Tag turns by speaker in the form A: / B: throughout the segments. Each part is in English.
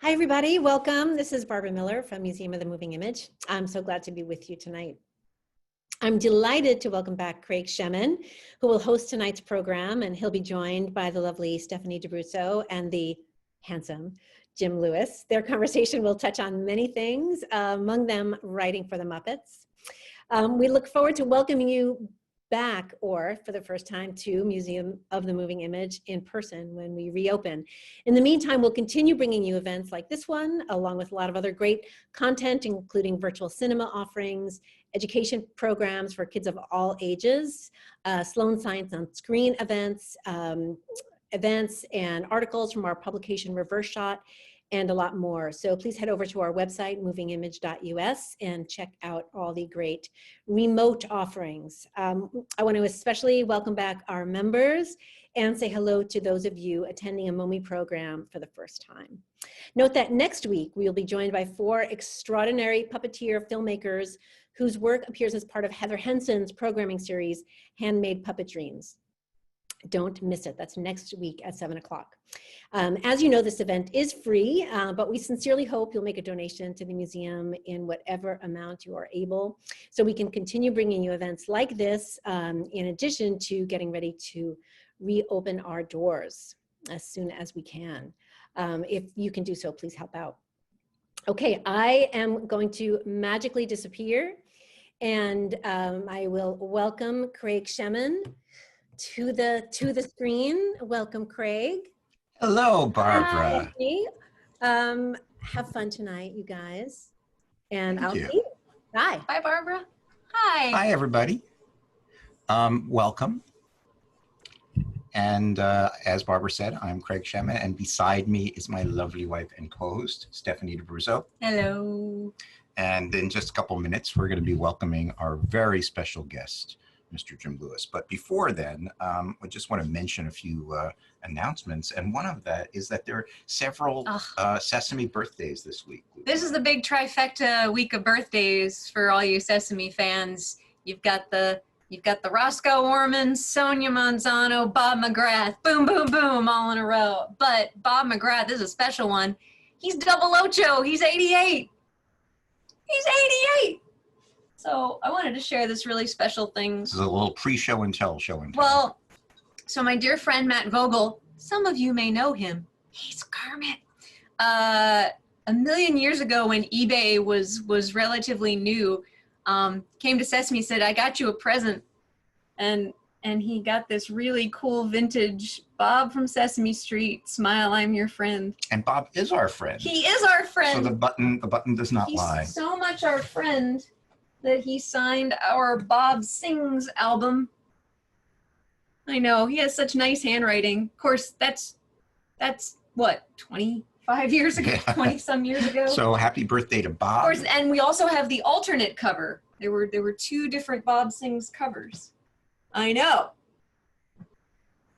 A: Hi, everybody. Welcome. This is Barbara Miller from Museum of the Moving Image. I'm so glad to be with you tonight. I'm delighted to welcome back Craig Shemin, who will host tonight's program, and he'll be joined by the lovely Stephanie DeBruso and the handsome Jim Lewis. Their conversation will touch on many things, among them writing for the Muppets. We look forward to welcoming you back, or for the first time, to Museum of the Moving Image in person when we reopen. In the meantime, we'll continue bringing you events like this one, along with a lot of other great content, including virtual cinema offerings, education programs for kids of all ages, Sloan Science on Screen events, events and articles from our publication Reverse Shot, and a lot more. So please head over to our website, movingimage.us, and check out all the great remote offerings. I want to especially welcome back our members and say hello to those of you attending a MOMI program for the first time. Note that next week, we'll be joined by 4 extraordinary puppeteer filmmakers whose work appears as part of Heather Henson's programming series, Handmade Puppet Dreams. Don't miss it. That's next week at 7 o'clock. As you know, this event is free, but we sincerely hope you'll make a donation to the museum in whatever amount you are able, so we can continue bringing you events like this, in addition to getting ready to reopen our doors as soon as we can. If you can do so, please help out. Okay, I am going to magically disappear, and I will welcome Craig Shemin to the screen. Welcome, Craig.
B: Hello, Barbara.
A: Have fun tonight, you guys. And
B: Thank
A: I'll
B: you.
A: see you. Bye.
C: Bye, Barbara. Hi.
B: Hi, everybody. Welcome. And as Barbara said, I'm Craig Shemin, and beside me is my lovely wife and co-host, Stephanie DeBruso.
C: Hello.
B: And in just a couple minutes, we're going to be welcoming our very special guest, Mr. Jim Lewis. But before then, I just want to mention a few announcements. And one of that is that there are several Sesame birthdays this week.
C: This is the big trifecta week of birthdays for all you Sesame fans. You've got the Roscoe Orman, Sonia Manzano, Bob McGrath, boom, boom, boom, all in a row. But Bob McGrath is a special one. He's double ocho. He's 88. He's 88. So I wanted to share this really special thing.
B: This is a little pre-show and tell show and tell.
C: Well, so my dear friend Matt Vogel, some of you may know him. He's Kermit. A million years ago, when eBay was relatively new, came to Sesame, said, "I got you a present," and he got this really cool vintage Bob from Sesame Street, "Smile, I'm your friend."
B: And Bob is our friend.
C: He is our friend.
B: So the button does not lie.
C: He's so much our friend that he signed our Bob Sings album. I know, he has such nice handwriting. Of course, that's what, 25 years ago, 20 some years ago.
B: So happy birthday to Bob.
C: Of course, and we also have the alternate cover. There were 2 different Bob Sings covers. I know.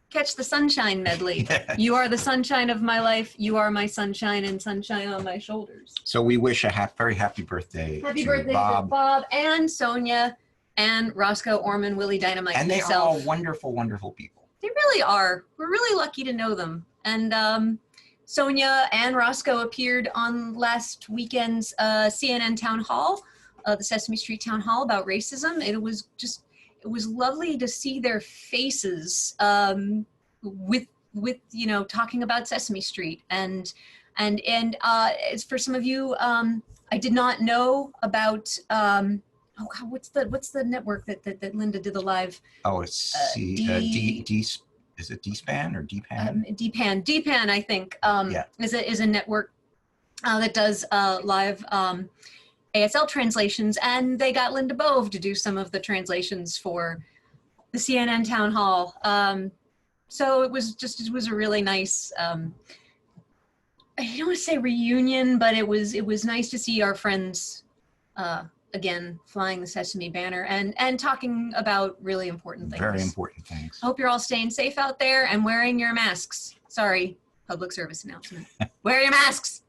C: Catch the Sunshine medley.
B: Yeah.
C: You are the sunshine of my life. You are my sunshine and sunshine on my shoulders.
B: So we wish a very happy birthday
C: Happy
B: to
C: birthday
B: Bob.
C: to Bob and Sonia and Roscoe Orman, Willie Dynamite
B: And they
C: himself.
B: are all wonderful, wonderful people.
C: They really are. We're really lucky to know them. And Sonia and Roscoe appeared on last weekend's CNN Town Hall, the Sesame Street Town Hall about racism. It was lovely to see their faces with talking about Sesame Street. And as for some of you, I did not know about oh God, what's the network that Linda did the live?
B: Oh, it's is it D-Span or D-Pan?
C: D-Pan, I think, is a network that does live ASL translations, and they got Linda Bove to do some of the translations for the CNN Town Hall. So it was a really nice, I don't want to say reunion, but it was nice to see our friends again flying the Sesame banner and talking about really important things.
B: Very important things.
C: Hope you're all staying safe out there and wearing your masks. Sorry, public service announcement. Wear your masks.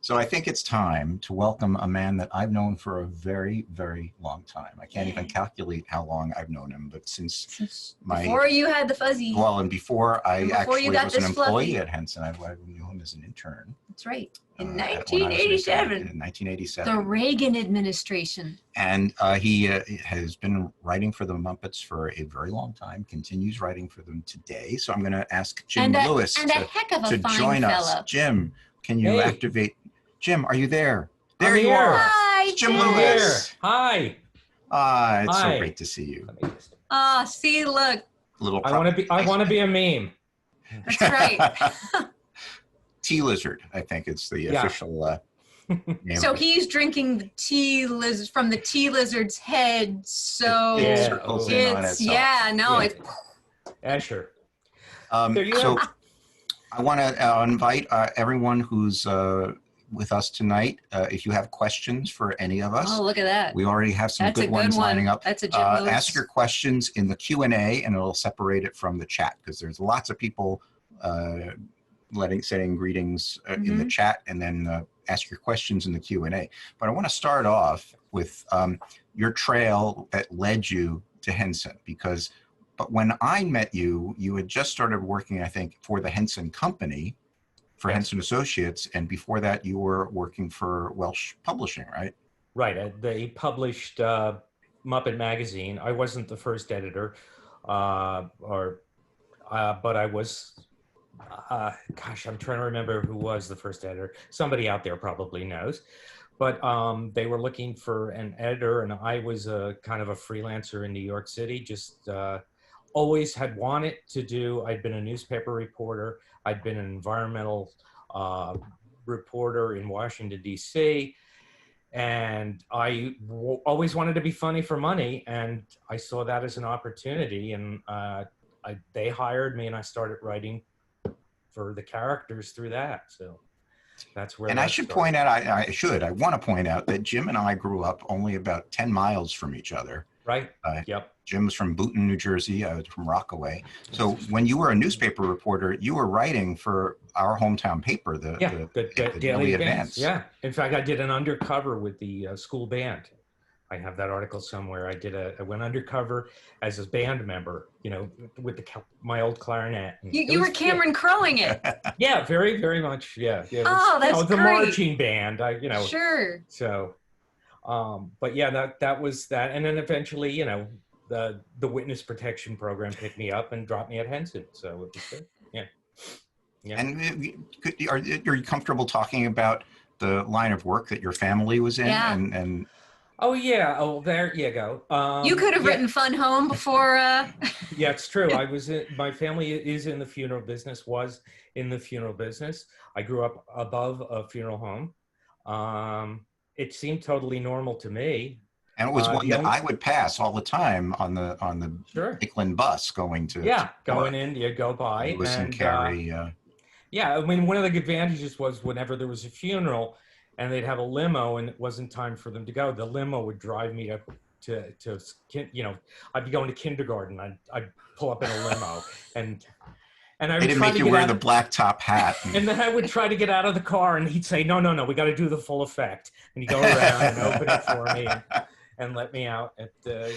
B: So I think it's time to welcome a man that I've known for a very, very long time. I can't even calculate how long I've known him, but since my...
C: Before you had the fuzzy.
B: Well, and before I actually
C: you got
B: was an
C: this
B: employee
C: fluffy.
B: at Henson, I've known time as an intern.
C: That's right. In
B: when I was an intern
C: 1987.
B: In 1987.
C: The Reagan administration.
B: And he has been writing for the Muppets for a very long time, continues writing for them today. So I'm going to ask Jim Lewis
C: a heck of a
B: to
C: fine
B: join us.
C: fella.
B: Jim, can you activate? Jim, are you there? There
D: I'm
B: you
D: here.
B: are.
C: Hi,
B: It's Jim
C: Jim.
B: Lewis.
D: Hi.
B: It's so
D: Hi.
B: great to see you.
C: See, look.
B: Little
D: I want to be a meme.
C: That's right.
B: Tea lizard, I think it's the official name.
C: So he's drinking the tea lizard from the tea lizard's head. So
B: it circles in on itself.
C: It's
D: Sure.
B: So
D: go.
B: I want to invite everyone who's with us tonight. If you have questions for any of us,
C: oh, look at that.
B: we already have some
C: That's a
B: good
C: good
B: ones
C: one.
B: lining up.
C: That's a Jim Lewis.
B: Ask your questions in the Q&A, and it'll separate it from the chat because there's lots of people saying greetings in the chat, and then ask your questions in the Q&A. But I want to start off with your trail that led you to Henson, but when I met you, you had just started working, I think, for the Henson Company, for Henson Associates, and before that you were working for Welsh Publishing, right?
D: Right. They published Muppet Magazine. I wasn't the first editor, but I was. Gosh, I'm trying to remember who was the first editor. Somebody out there probably knows. But they were looking for an editor, and I was a kind of a freelancer in New York City. Just always had wanted to do. I'd been a newspaper reporter. I'd been an environmental reporter in Washington, D.C. And I always wanted to be funny for money. And I saw that as an opportunity. And they hired me, and I started writing for the characters through that. So that's where.
B: And I should point out, I want to point out that Jim and I grew up only about 10 miles from each other.
D: Right. Yep.
B: Jim was from Boonton, New Jersey. I was from Rockaway. So when you were a newspaper reporter, you were writing for our hometown paper, the Daily Advance.
D: Yeah. In fact, I did an undercover with the school band. I have that article somewhere. I went undercover as a band member, with my old clarinet.
C: You were Cameron Crowing it.
D: Yeah, very, very much. Yeah.
C: That's
D: the
C: great.
D: Marching band.
C: Sure.
D: So, but yeah, that was that. And then eventually, the witness protection program picked me up and dropped me at Henson. So it was good. Yeah.
B: And are you comfortable talking about the line of work that your family was in?
C: Yeah.
B: And
D: Oh yeah. Oh, there you go.
C: You could have written Fun Home before.
D: Yeah, it's true. My family is in the funeral business. Was in the funeral business. I grew up above a funeral home. It seemed totally normal to me.
B: And it was one that I would pass all the time on the Lakeland bus going to.
D: Yeah, going in, you go by.
B: Lewis and Carey.
D: Yeah, I mean, one of the advantages was whenever there was a funeral and they'd have a limo and it wasn't time for them to go, the limo would drive me to I'd be going to kindergarten. I'd pull up in a limo and I would
B: they didn't make you wear the black top hat.
D: And then I would try to get out of the car and he'd say, no, we got to do the full effect. And he'd go around and open it for me and let me out at, there.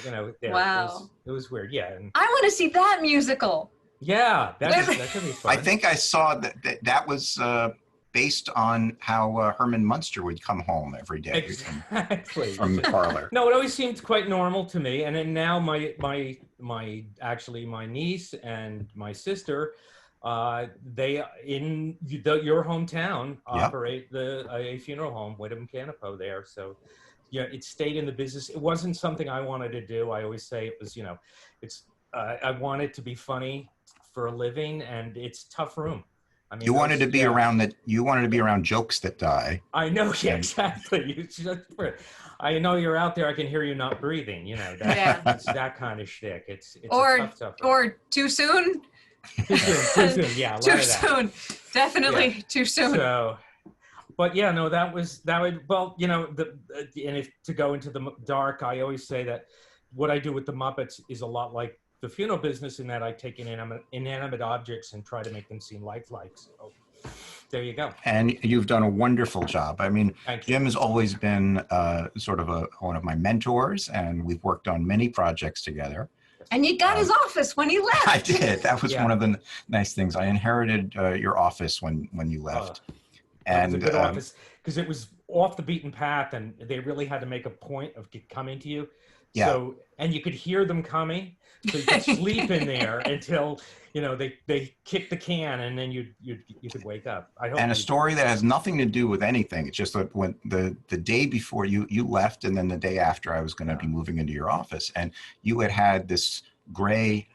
C: Wow.
D: It was weird. Yeah. And
C: I want to see that musical.
D: Yeah, that could be fun.
B: I think I saw that was based on how Herman Munster would come home every day from the parlor.
D: No, it always seemed quite normal to me. And then now my niece and my sister, they in your hometown operate a funeral home, Whittam Canapo there. So it stayed in the business. It wasn't something I wanted to do. I always say it was, I wanted to be funny for a living, and it's tough room. I mean, you wanted to be
B: around jokes that die.
D: I know, yeah, exactly. I know you're out there. I can hear you not breathing. It's that kind of shtick. It's tough.
C: Or too soon.
D: Too soon. Yeah,
C: too soon. Definitely too soon.
D: So, but yeah, no, that would. Well, and if to go into the dark, I always say that what I do with the Muppets is a lot like the funeral business in that I take inanimate objects and try to make them seem lifelike. So there you go.
B: And you've done a wonderful job. I mean, Jim has always been sort of one of my mentors, and we've worked on many projects together.
C: And you got his office when he left.
B: I did. That was
D: Yeah.
B: one of the nice things. I inherited your office when you left.
D: That was a
B: And
D: good office because it was off the beaten path, and they really had to make a point of coming to you.
B: Yeah.
D: So, and you could hear them coming, so you could sleep in there until they kicked the can, and then you could wake up. I hope.
B: and a story that has nothing to do with anything. It's just that when the day before you left, and then the day after I was going to be moving into your office, and you had this gray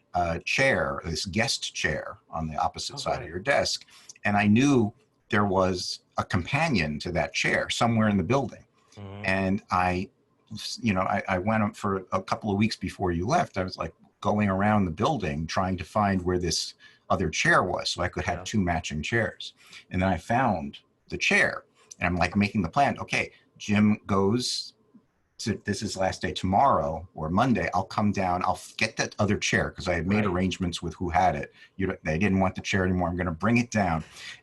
B: chair, this guest chair on the opposite side of your desk, and I knew there was a companion to that chair somewhere in the building, and I went for a couple of weeks before you left. I was like going around the building trying to find where this other chair was so I could have two matching chairs. And then I found the chair, and I'm like making the plan. Okay, Jim goes to, this is last day, tomorrow or Monday, I'll come down, I'll get that other chair because I had made arrangements with who had it. They didn't want the chair anymore. I'm going to bring it down.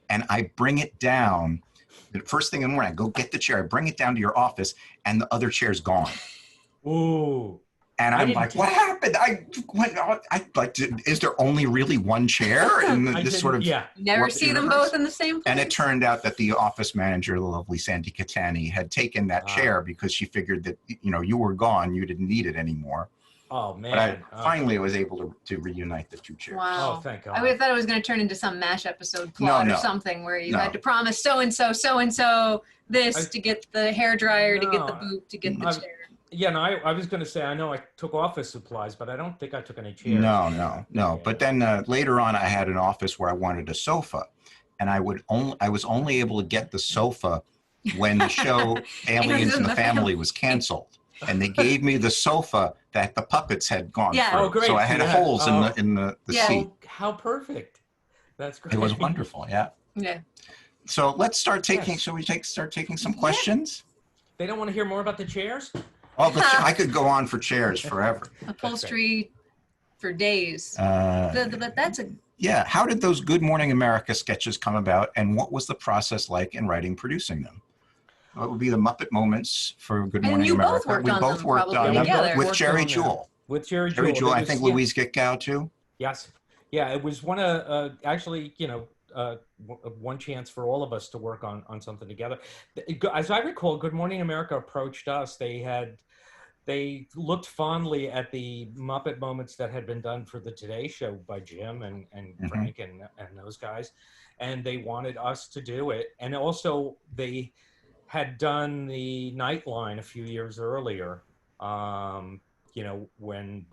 B: And I bring it down. The first thing in the morning, I go get the chair, I bring it down to your office, and the other chair's gone.
D: Ooh.
B: And I'm like, what happened? Is there only really one chair? And this sort of
C: never see them both in the same place.
B: And it turned out that the office manager, the lovely Sandy Catani, had taken that chair because she figured that you were gone, you didn't need it anymore.
D: Oh man!
B: But I finally was able to reunite the two chairs.
C: Wow!
D: Oh, thank God!
C: I thought it was going to turn into some MASH episode plot or something where you had to promise so and so this to get the hairdryer, to get the boot, to get the chair.
D: Yeah, no, I was going to say, I know I took office supplies, but I don't think I took any chairs.
B: No. Yeah. But then later on, I had an office where I wanted a sofa, and I was only able to get the sofa when the show Aliens in the Family was canceled. And they gave me the sofa that the puppets had gone through.
D: Oh, great.
B: So I had holes in the seat.
D: How perfect. That's great.
B: It was wonderful, yeah.
C: Yeah.
B: So let's start taking, shall we start taking some questions?
D: They don't want to hear more about the chairs?
B: Oh, I could go on for chairs forever.
C: Upholstery for days. But that's a...
B: Yeah. How did those Good Morning America sketches come about, and what was the process like in writing, producing them? What would be the Muppet moments for Good Morning America?
C: We both worked on
B: them with Jerry Juhl.
D: With Jerry Juhl.
B: Jerry Juhl, I think Louise Gitkow too.
D: Yes. Yeah, it was one of, actually, one chance for all of us to work on something together. As I recall, Good Morning America approached us. They looked fondly at the Muppet moments that had been done for the Today Show by Jim and Frank and those guys. And they wanted us to do it. And also they had done the Nightline a few years earlier, when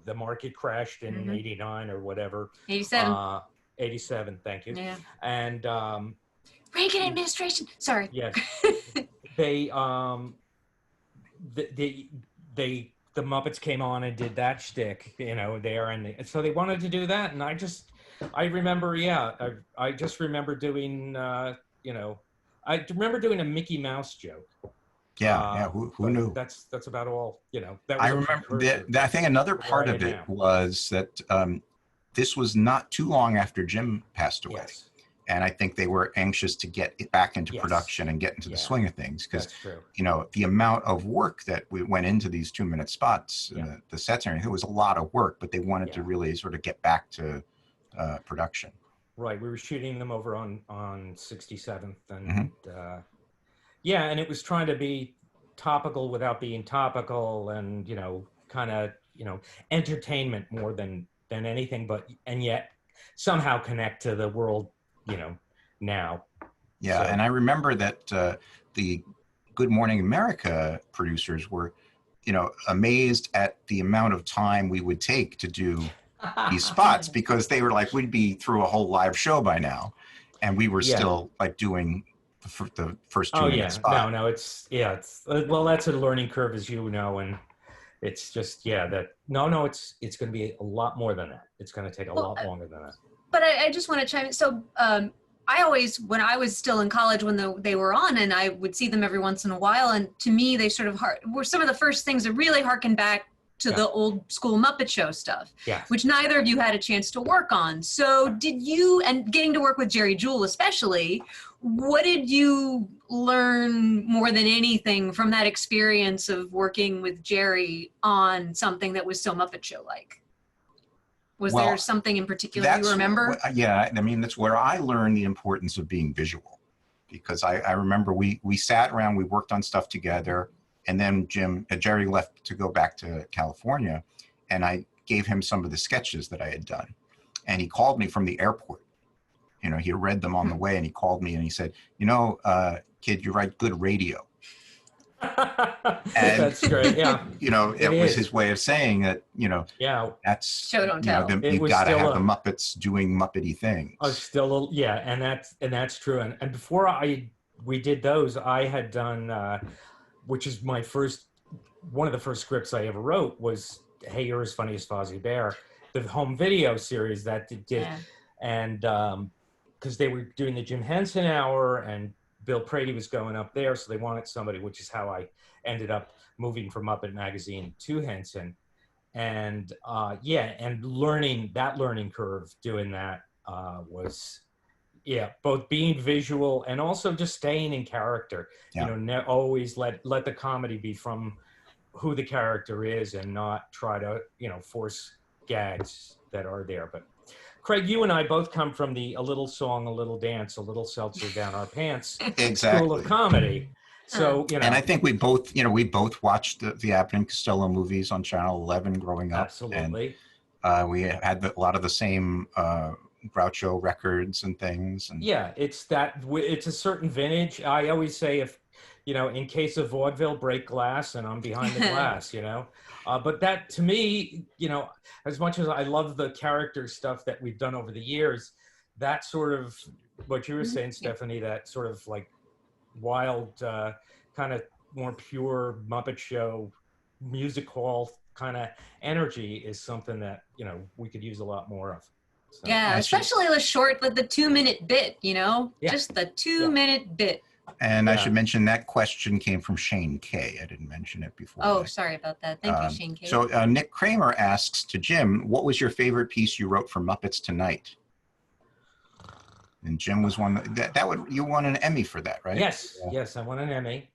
D: the market crashed in 89 or whatever.
C: 87.
D: 87, thank you.
C: Yeah.
D: And
C: Reagan administration. Sorry.
D: Yes. The Muppets came on and did that shtick, there, and so they wanted to do that, and I remember, I just remember doing, I remember doing a Mickey Mouse joke.
B: Yeah, who knew?
D: That's about all,
B: I remember I think another part of it was that this was not too long after Jim passed away.
D: Yes.
B: And I think they were anxious to get it back into production and get into the swing of things, because the amount of work that went into these 2-minute spots, the sets and everything, it was a lot of work, but they wanted to really sort of get back to production.
D: Right, we were shooting them over on 67th, and and it was trying to be topical without being topical, and kind of entertainment more than anything, and yet somehow connect to the world now.
B: Yeah, and I remember that the Good Morning America producers were amazed at the amount of time we would take to do these spots, because they were like, we'd be through a whole live show by now, and we were still like doing the first 2-minute spot.
D: No, it's well, that's a learning curve, as you know, and it's just it's going to be a lot more than that. It's going to take a lot longer than that.
C: But I just want to chime in. So I always, when I was still in college, when they were on, and I would see them every once in a while, and to me, they sort of were some of the first things that really harken back to the old school Muppet Show stuff, which neither of you had a chance to work on. So did you, and getting to work with Jerry Juhl especially, what did you learn more than anything from that experience of working with Jerry on something that was so Muppet Show-like? Was
B: Well,
C: there something in particular you remember?
B: Yeah, I mean, that's where I learned the importance of being visual, because I remember we sat around, we worked on stuff together, and then Jerry left to go back to California, and I gave him some of the sketches that I had done, and he called me from the airport. You know, he read them on the way, and he called me and he said, you know, kid, you write good radio. And,
D: That's great. Yeah.
B: you know, it was
D: is.
B: his way of saying that, you know,
D: Yeah.
B: that's,
C: Show don't
B: you know,
C: tell.
B: you've
D: was
B: got to
D: still
B: have the Muppets doing Muppety things.
D: Still, yeah, and that's true. And before we did those, I had done, which is one of the first scripts I ever wrote was Hey, You're as Funny as Fozzie Bear, the home video series that did,
C: Yeah.
D: and because they were doing the Jim Henson Hour, and Bill Prady was going up there, so they wanted somebody, which is how I ended up moving from Muppet Magazine to Henson. And and learning curve doing that was, both being visual and also just staying in character.
B: Yeah.
D: You know, always let the comedy be from who the character is, and not try to, you know, force gags that are there. But Craig, you and I both come from the a little song, a little dance, a little seltzer down our pants
B: Exactly.
D: school of comedy. So, you know,
B: and I think we both watched the Abbott and Costello movies on Channel 11 growing up.
D: absolutely.
B: And we had a lot of the same Groucho records and things. And
D: Yeah, it's a certain vintage. I always say, if, you know, in case of vaudeville, break glass and I'm behind the glass, you know. But that, to me, you know, as much as I love the character stuff that we've done over the years, that sort of, what you were saying, Stephanie, that sort of like wild, kind of more pure Muppet Show, music hall kind of energy is something that, you know, we could use a lot more of. So,
C: Yeah, especially the 2-minute bit, you know, just the 2-minute bit.
B: And I should mention that question came from Shane K. I didn't mention it before.
C: Oh, sorry about that. Thank you, Shane K.
B: So Nick Kramer asks to Jim, what was your favorite piece you wrote for Muppets Tonight? And Jim was one you won an Emmy for that, right?
D: Yes, yes, I won an Emmy,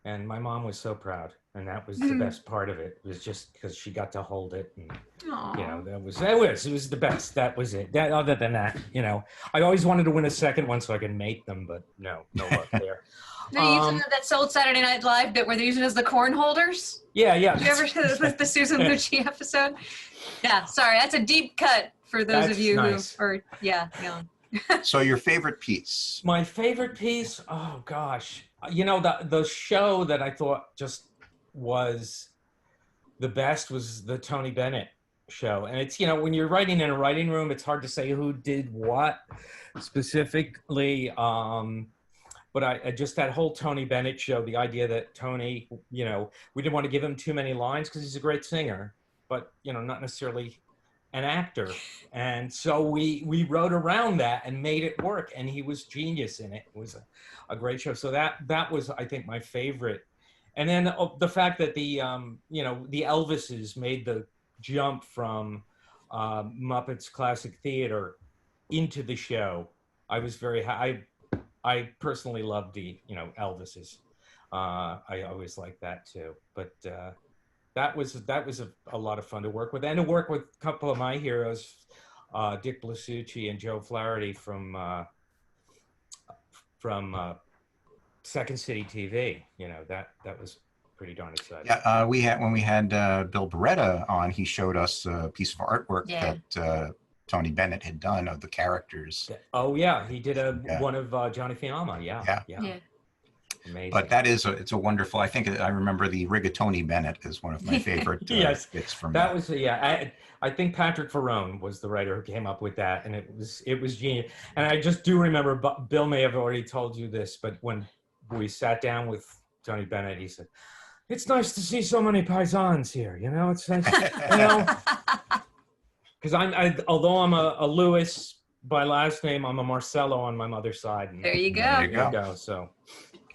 D: and my mom was so proud, and that was the best part of it. It was just because she got to hold it, and you know, it was the best. That was it. Other than that, you know, I always wanted to win a second one so I could mate them, but no luck there.
C: They're using that old Saturday Night Live bit where they're using it as the corn holders.
D: Yeah.
C: Did you ever see with the Susan Lucci episode? Yeah, sorry, that's a deep cut for those of you
D: nice.
C: who are
B: So your favorite piece?
D: My favorite piece, oh gosh, you know, the show that I thought just was the best was the Tony Bennett show. And it's, you know, when you're writing in a writing room, it's hard to say who did what specifically. But I just, that whole Tony Bennett show, the idea that Tony, you know, we didn't want to give him too many lines because he's a great singer, but, you know, not necessarily an actor. And so we wrote around that and made it work, and he was genius in it. It was a great show. So that was, I think, my favorite. And then the fact that the you know, the Elvises made the jump from Muppets Classic Theater into the show. I was very I personally loved the, you know, Elvises. I always liked that too. But that was a lot of fun to work with, and to work with a couple of my heroes, Dick Blasucci and Joe Flaherty from Second City TV. You know, that was pretty darn exciting.
B: Yeah, when we had Bill Beretta on, he showed us a piece of artwork that Tony Bennett had done of the characters.
D: Oh yeah, he did one of Johnny Fiamma. Yeah. Amazing.
B: But it's a wonderful. I think I remember the Rigatoni Bennett is one of my favorite bits from
D: that. Was I think Patrick Ferrone was the writer who came up with that, and it was genius. And I just do remember, Bill may have already told you this, but when we sat down with Tony Bennett, he said, "It's nice to see so many paisans here. You know, it's nice, you know." Because although I'm a Lewis by last name, I'm a Marcello on my mother's side. And
C: there you go.
B: There you go.
D: So.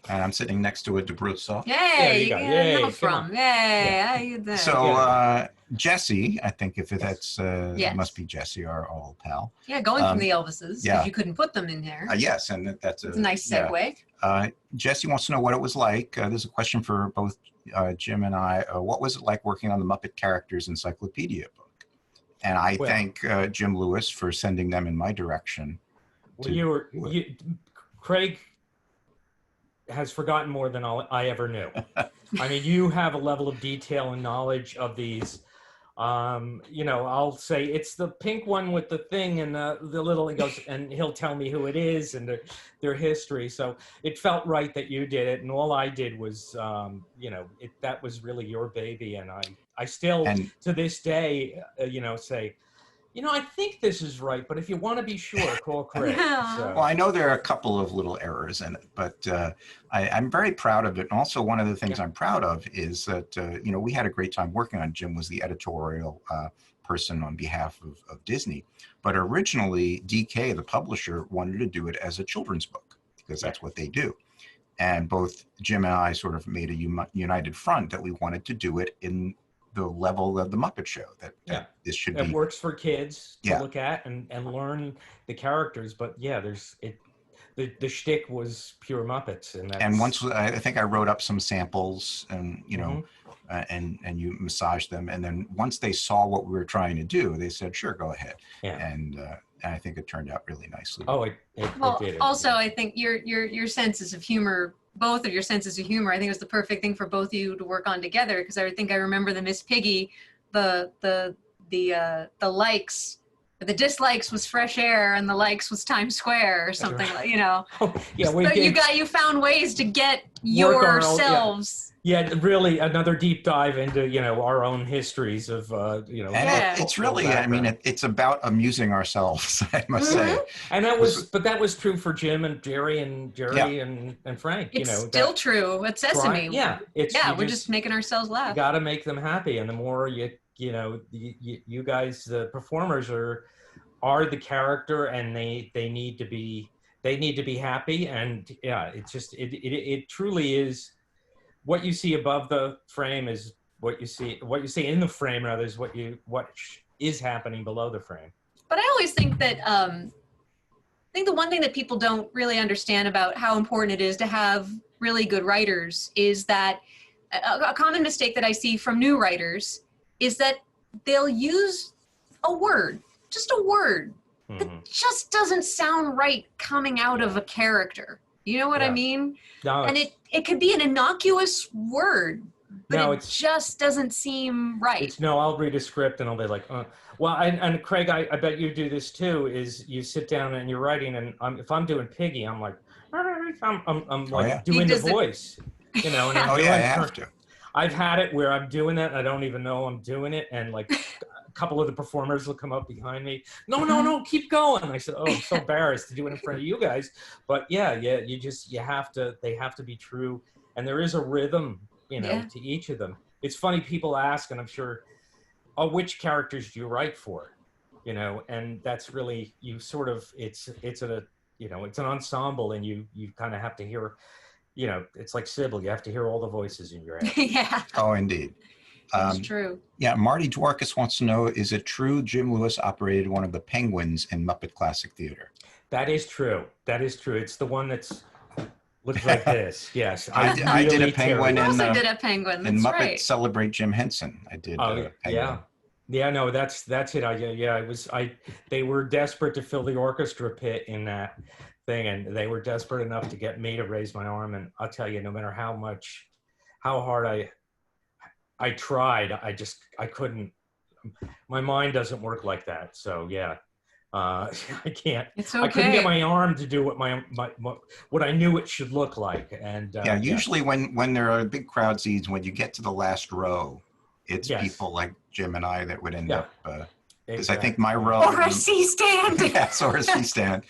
B: And I'm sitting next to a DeBrusso.
C: Yay! You from. Yay! How you doing?
B: So Jesse, I think if that's must be Jesse, our old pal.
C: Yeah, going from the Elvises, because you couldn't put them in there.
B: Yes, and that's
C: a nice segue.
B: Yeah. Jesse wants to know what it was like. There's a question for both Jim and I. What was it like working on the Muppet Characters Encyclopedia book? And I
D: Well-
B: thank Jim Lewis for sending them in my direction.
D: Well, Craig has forgotten more than I ever knew. I mean, you have a level of detail and knowledge of these. You know, I'll say it's the pink one with the thing and the little, he goes, and he'll tell me who it is and their history. So it felt right that you did it. And all I did was, you know, that was really your baby. And I still, to this day, you know, say, you know, I think this is right, but if you want to be sure, call Craig. So.
B: Well, I know there are a couple of little errors in it, but I'm very proud of it. And also one of the things I'm proud of is that, you know, we had a great time working on. Jim was the editorial person on behalf of Disney. But originally, DK, the publisher, wanted to do it as a children's book because that's what they do. And both Jim and I sort of made a united front that we wanted to do it in the level of the Muppet Show, that this should be.
D: It works for kids to look at and learn the characters, but yeah, the shtick was pure Muppets,
B: and once I think I wrote up some samples, and you know, and you massaged them, and then once they saw what we were trying to do, they said, "Sure, go ahead." And I think it turned out really nicely.
D: Oh, it did.
C: Also, I think your senses of humor. Both of your senses of humor, I think it was the perfect thing for both of you to work on together, because I think I remember the Miss Piggy, the likes, the dislikes was fresh air and the likes was Times Square or something, like, you know. But you found ways to get yourselves.
D: Yeah, really another deep dive into, you know, our own histories of, you know.
B: And it's really, I mean, it's about amusing ourselves, I must say.
D: And that was true for Jim and Jerry and Frank.
C: It's
D: you know,
C: still true at Sesame. We're just making ourselves laugh.
D: You got to make them happy, and the more you know, you guys, the performers are the character, and they need to be happy, and it truly is. What you see above the frame is what you see in the frame, rather, is what is happening below the frame.
C: But I always think that I think the one thing that people don't really understand about how important it is to have really good writers is that a common mistake that I see from new writers is that they'll use a word, just a word, that just doesn't sound right coming out of a character. You know what I mean?
D: No,
C: and it could be an innocuous word, but it just doesn't seem right.
D: I'll read a script and I'll be like, well, and Craig, I bet you do this too, is you sit down and you're writing, and if I'm doing Piggy, I'm like, I'm like doing the voice, you know. And
B: I have to.
D: I've had it where I'm doing that, and I don't even know I'm doing it, and like a couple of the performers will come up behind me. No, keep going. I said, I'm so embarrassed to do it in front of you guys. But they have to be true. And there is a rhythm, you know, to each of them. It's funny, people ask, and I'm sure, which characters do you write for? You know, and that's really, you sort of, it's an ensemble, and you kind of have to hear, you know, it's like Sybil, you have to hear all the voices in your head.
C: Yeah.
B: Oh, indeed.
C: That's true.
B: Yeah, Marty Dwarkus wants to know, is it true Jim Lewis operated one of the penguins in Muppet Classic Theater?
D: That is true. It's the one that's looks like this. Yes.
B: I did a penguin
C: in
B: Muppet Celebrate Jim Henson. I did penguin.
D: Yeah, no, that's it. They were desperate to fill the orchestra pit in that thing, and they were desperate enough to get me to raise my arm, and I'll tell you, no matter how hard I tried, I couldn't. My mind doesn't work like that. So I can't.
C: It's okay.
D: I couldn't get my arm to do what I knew it should look like. And
B: usually when there are big crowd scenes, when you get to the last row, it's people like Jim and I that would end up. Because I think my row.
C: Or a C-stand.
B: Yes, or a C-stand.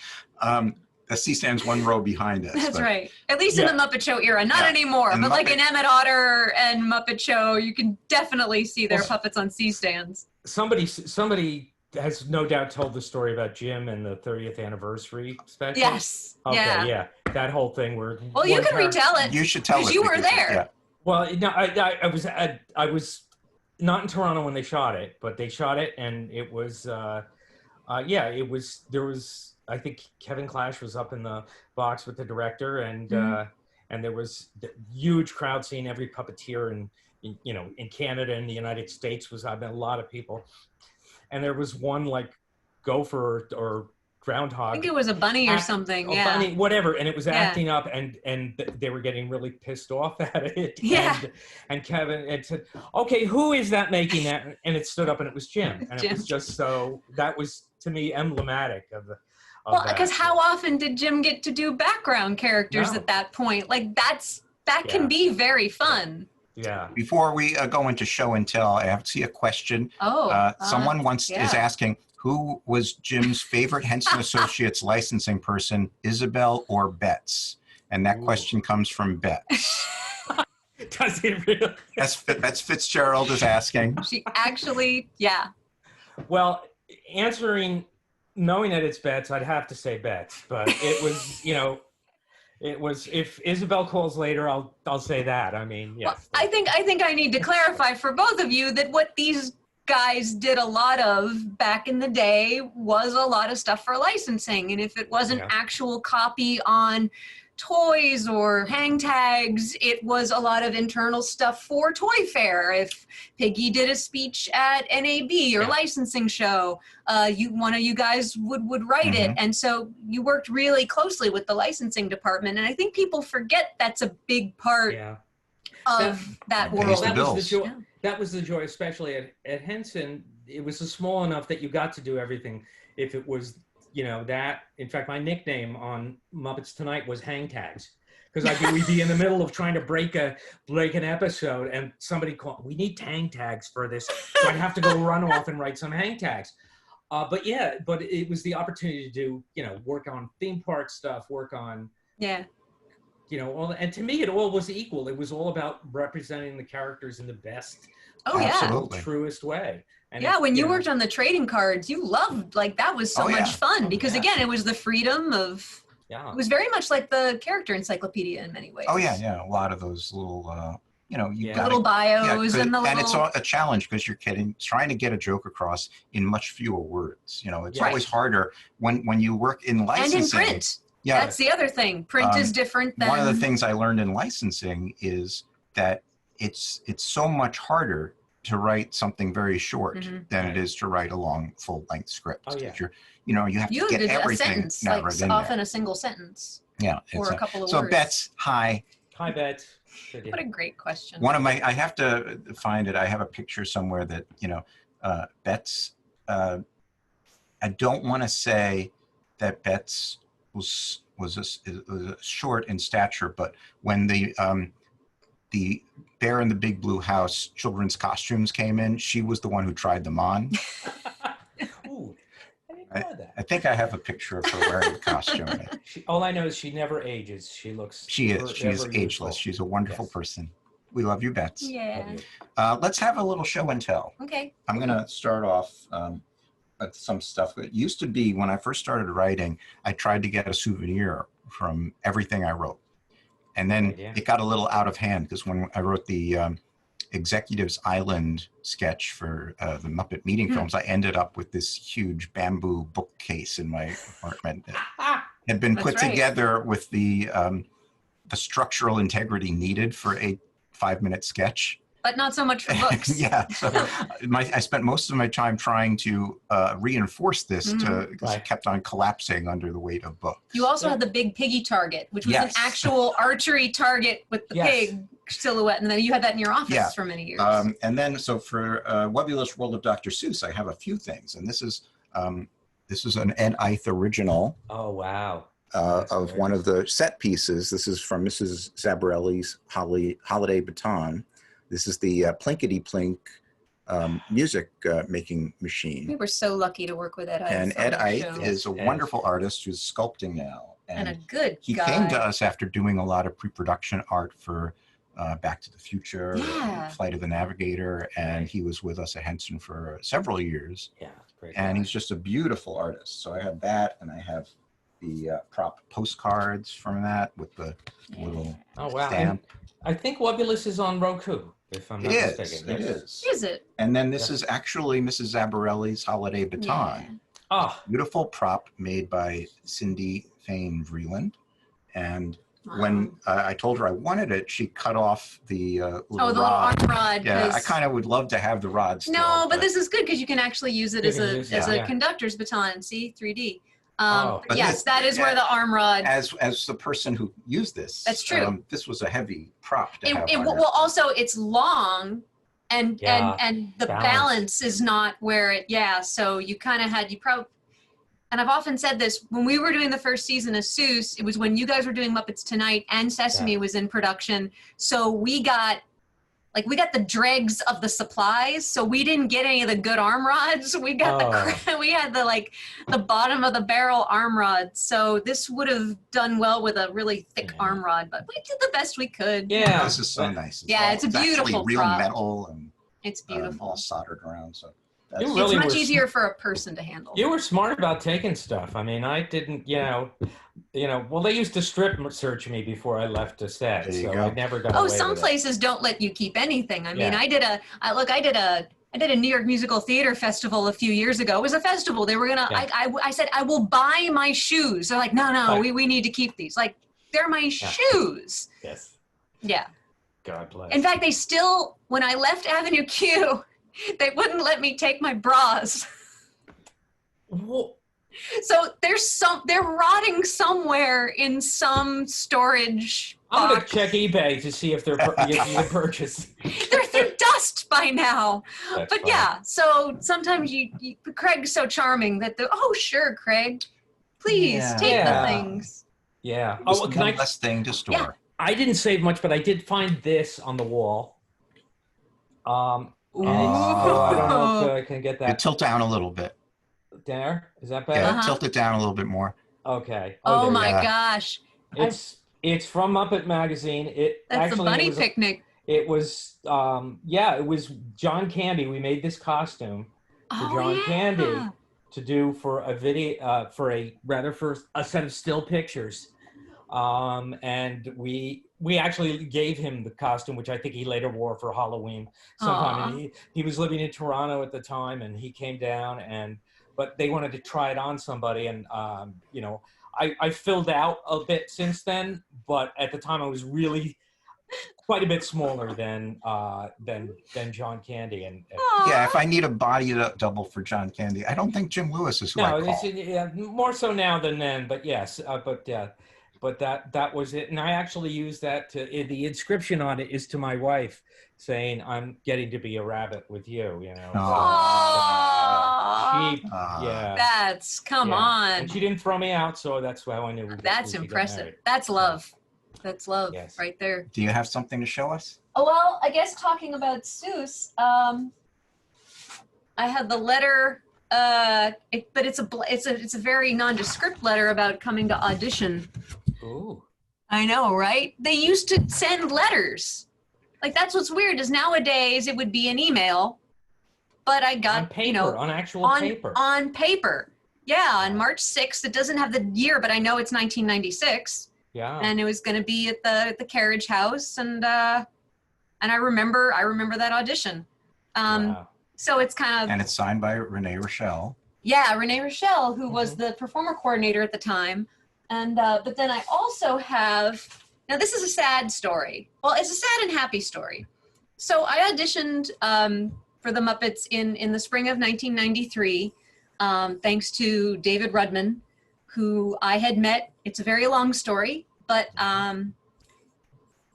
B: A C-stand's one row behind us.
C: That's right. At least in the Muppet Show era. Not anymore. But like in Emmett Otter and Muppet Show, you can definitely see their puppets on C-stands.
D: Somebody has no doubt told the story about Jim and the 30th anniversary special.
C: Yes.
D: Okay, yeah. That whole thing where.
C: Well, you can retell it.
B: You should tell it.
C: Because you were there.
B: Yeah.
D: Well, no, I was not in Toronto when they shot it, but they shot it, and it was, there was, I think Kevin Clash was up in the box with the director, and there was the huge crowd scene. Every puppeteer in Canada and the United States was, I've been a lot of people. and there was one like gopher or groundhog.
C: I think it was a bunny or something.
D: A
C: Yeah.
D: bunny, whatever, and it was
C: Yeah.
D: acting up, and they were getting really pissed off at it.
C: Yeah.
D: And Kevin had said, "Okay, who is that making that?" And it stood up, and it was Jim, and
C: Jim.
D: it was just so that was to me emblematic of the.
C: Well, because how often did Jim get to do background characters
D: No.
C: at that point? Like that
D: Yeah.
C: can be very fun.
D: Yeah.
B: Before we go into show and tell, I have to see a question.
C: Oh,
B: Someone is
C: yeah.
B: asking, who was Jim's favorite Henson Associates licensing person, Isabel or Betts? And that
D: Ooh.
B: question comes from Betts.
D: Does it really?
B: Betts Fitzgerald is asking.
C: She actually, yeah.
D: Well, knowing that it's Betts, I'd have to say Betts, but it was, it was, if Isabel calls later, I'll say that. I mean, yes.
C: Well, I think I need to clarify for both of you that what these guys did a lot of back in the day was a lot of stuff for licensing. And if it wasn't
D: Yeah.
C: actual copy on toys or hang tags, it was a lot of internal stuff for Toy Fair. If Piggy did a speech at NAB or
D: Yeah.
C: licensing show, one of you guys would write it. And so you worked really closely with the licensing department. And I think people forget that's a big part
D: Yeah.
C: of that
B: Pays
C: world.
B: the
D: That was the
B: bills.
D: joy.
C: Yeah.
D: That was the joy, especially at Henson. It was small enough that you got to do everything. If it was, that. In fact, my nickname on Muppets Tonight was Hang Tags, because we'd be in the middle of trying to break an episode, and somebody called, "We need hang tags for this," so I'd have to go run off and write some hang tags. But it was the opportunity to do, work on theme park stuff, work on.
C: Yeah.
D: And to me, it all was equal. It was all about representing the characters in the best,
C: Oh, yeah.
B: Absolutely.
D: truest way. And
C: Yeah,
D: it,
C: when you worked on the trading cards, you loved, that was so
B: Oh, yeah.
C: much fun
D: Oh,
C: because,
D: yeah.
C: again, it was the freedom of,
D: Yeah.
C: it was very much like the character encyclopedia in many ways.
B: Oh, yeah. A lot of those little, you
D: Yeah.
B: gotta,
C: Little bios and the
B: and
C: little.
B: it's a challenge because you're trying to get a joke across in much fewer words. It's
D: Right.
B: always harder when you work in
C: And
B: licensing.
C: in print.
B: Yeah.
C: That's the other thing. Print is different than.
B: One of the things I learned in licensing is that it's so much harder to write something very short
C: Mhm.
B: than it is to write a long full-length script.
D: Oh, yeah.
B: You have
C: You
B: to get
C: did a
B: everything
C: sentence,
B: narrowed in
C: often
B: there.
C: a single sentence
B: Yeah.
C: or a couple of
B: So
C: words.
B: Betts, hi.
D: Hi, Bet.
C: What a great question.
B: I have to find it. I have a picture somewhere that, Betts, I don't want to say that Betts was short in stature, but when the Bear in the Big Blue House children's costumes came in, she was the one who tried them on.
D: Ooh, I didn't know that.
B: I think I have a picture of her wearing the costume.
D: All I know is she never ages. She looks.
B: She is
D: forever
B: ageless.
D: youthful.
B: She's a wonderful
D: Yes.
B: person. We love you, Betts.
C: Yeah.
D: Love you.
B: Let's have a little show and tell.
C: Okay.
B: I'm going to start off with some stuff. It used to be when I first started writing, I tried to get a souvenir from everything I wrote. And then
D: Yeah.
B: it got a little out of hand because when I wrote the Executives Island sketch for the Muppet meeting films, I ended up with this huge bamboo bookcase in my apartment that had been
C: That's
B: put
C: right.
B: together with the structural integrity needed for a 5-minute sketch.
C: But not so much for books.
B: Yeah, so I spent most of my time trying to reinforce this because it kept on collapsing under the weight of books.
C: You also had the big Piggy target, which was
B: Yes.
C: an actual archery target with the
D: Yes.
C: pig silhouette, and then you had that in your office
B: Yeah.
C: for many years.
B: And then, so for Webulous World of Dr. Seuss, I have a few things, and this is an Ed Eith original
D: Oh wow.
B: of
D: That's
B: one of the set pieces. This is from Mrs. Zabarelli's Holiday Baton. This is the Plinkety Plink music making machine.
C: we were so lucky to work with Ed Eith.
B: And
C: on
B: Ed
C: this
B: Eith
C: show.
B: is a
D: Yes.
B: wonderful artist who's sculpting now.
C: and a good
B: he
C: guy.
B: came to us after doing a lot of pre-production art for Back to the Future,
C: Yeah.
B: Flight of the Navigator, and
D: Right.
B: he was with us at Henson for several years.
D: Yeah, it's great.
B: And he's just a beautiful artist. So I have that, and I have the prop postcards from that with the little
D: Oh wow.
B: stamp.
D: And I think Webulous is on Roku, if I'm
B: It
D: not
B: is.
D: mistaken.
B: It
D: Yes.
B: is.
C: Is it?
B: And then this is actually Mrs. Zabarelli's Holiday Baton.
D: Ah,
B: Beautiful prop made by Cindy Fain Vreeland. And when I told her I wanted it, she cut off the little
C: the little
B: rod.
C: arm rod.
B: Yeah, I
C: 'cause-
B: kind of would love to have the rod still.
C: No, but this is good because you can actually use it
D: You
C: as
D: can
C: a
D: use it,
C: as a
D: yeah.
C: conductor's baton. See, 3D.
D: Oh.
B: But
C: Yes,
B: this-
C: that is
B: yeah,
C: where the arm rod.
B: as the person who used this,
C: That's true.
B: This was a heavy prop to have. on
C: Well,
B: your-
C: also it's long, and
D: Yeah,
C: and the
D: balance.
C: balance is not where it. Yeah, so you kind of had And I've often said this, when we were doing the first season of Seuss, it was when you guys were doing Muppets Tonight and Sesame was in production. So we got the dregs of the supplies. So we didn't get any of the good arm rods. We got we had the bottom of the barrel arm rods. So this would have done well with a really thick arm rod, but we did the best we could.
D: Yeah.
B: This is so nice.
C: It's a beautiful
B: actually real
C: prop.
B: metal and
C: It's beautiful.
B: all soldered around. So
D: You
C: It's
D: really
C: much
D: were
C: easier for a person to handle.
D: You were smart about taking stuff. I mean, I didn't, well, they used to strip search me before I left the set,
B: There you
D: so
B: go.
D: I never got away
C: Some
D: with it.
C: places don't let you keep anything. I mean,
D: Yeah.
C: I did a New York Musical Theater Festival a few years ago. It was a festival. They were gonna.
D: Yeah.
C: I said I will buy my shoes. They're like, no,
D: Right.
C: we need to keep these. Like, they're my shoes.
D: Yes.
C: Yeah.
D: God bless.
C: In fact, they still, when I left Avenue Q, they wouldn't let me take my bras.
D: Well,
C: So they're rotting somewhere in some storage
D: I'm going to
C: box.
D: check eBay to see if you can purchase.
C: They're dust by now.
D: That's
C: But
D: fine.
C: yeah, so sometimes Craig's so charming that sure, Craig, please
B: Yeah.
C: take
D: Yeah.
C: the things.
D: Yeah.
B: It's
D: Oh,
B: one less thing to store.
C: Yeah.
D: I didn't save much, but I did find this on the wall. And it's, I don't know if I can get
B: You
D: that
B: tilt down a little bit.
D: there. Is that better?
B: Yeah,
C: Uh-huh.
B: tilt it down a little bit more.
D: Okay.
C: Oh
D: there
C: my
D: you go.
C: gosh,
D: It's from Muppet Magazine. It
C: that's
D: actually
C: the bunny
D: it was,
C: picnic.
D: It was it was John Candy. We made this costume for John Candy to do for a video for a set of still pictures. And we actually gave him the costume, which I think he later wore for Halloween sometime. And he was living in Toronto at the time, and he came down but they wanted to try it on somebody, and I filled out a bit since then, but at the time I was really quite a bit smaller than John Candy. And
B: Yeah, if I need a body double for John Candy, I don't think Jim Lewis is who I call.
D: more so now than then. But yes, but that was it. And I actually used that the inscription on it is to my wife, saying, "I'm getting to be a rabbit with you." Cheap, yeah.
C: That's
D: Yeah.
C: on.
D: And she didn't throw me out, so that's how I knew.
C: That's
D: we could get
C: impressive.
D: married.
C: That's love. That's love
D: Yes.
C: right there.
B: Do you have something to show us?
C: Oh, well, I guess talking about Seuss, I had the letter, but it's a very nondescript letter about coming to audition.
D: Ooh.
C: I know, right? They used to send letters. Like, that's what's weird is nowadays it would be an email, but I got,
D: On paper, on actual paper.
C: On paper. Yeah, on March 6th. It doesn't have the year, but I know it's 1996.
D: Yeah.
C: And it was going to be at the Carriage House, and I remember that audition.
D: Wow.
C: So it's kind of
B: And it's signed by Renee Rochelle.
C: Renee Rochelle, who was the performer coordinator at the time, and but then I also have, now this is a sad story. Well, it's a sad and happy story. So I auditioned for the Muppets in the spring of 1993, thanks to David Rudman, who I had met. It's a very long story, but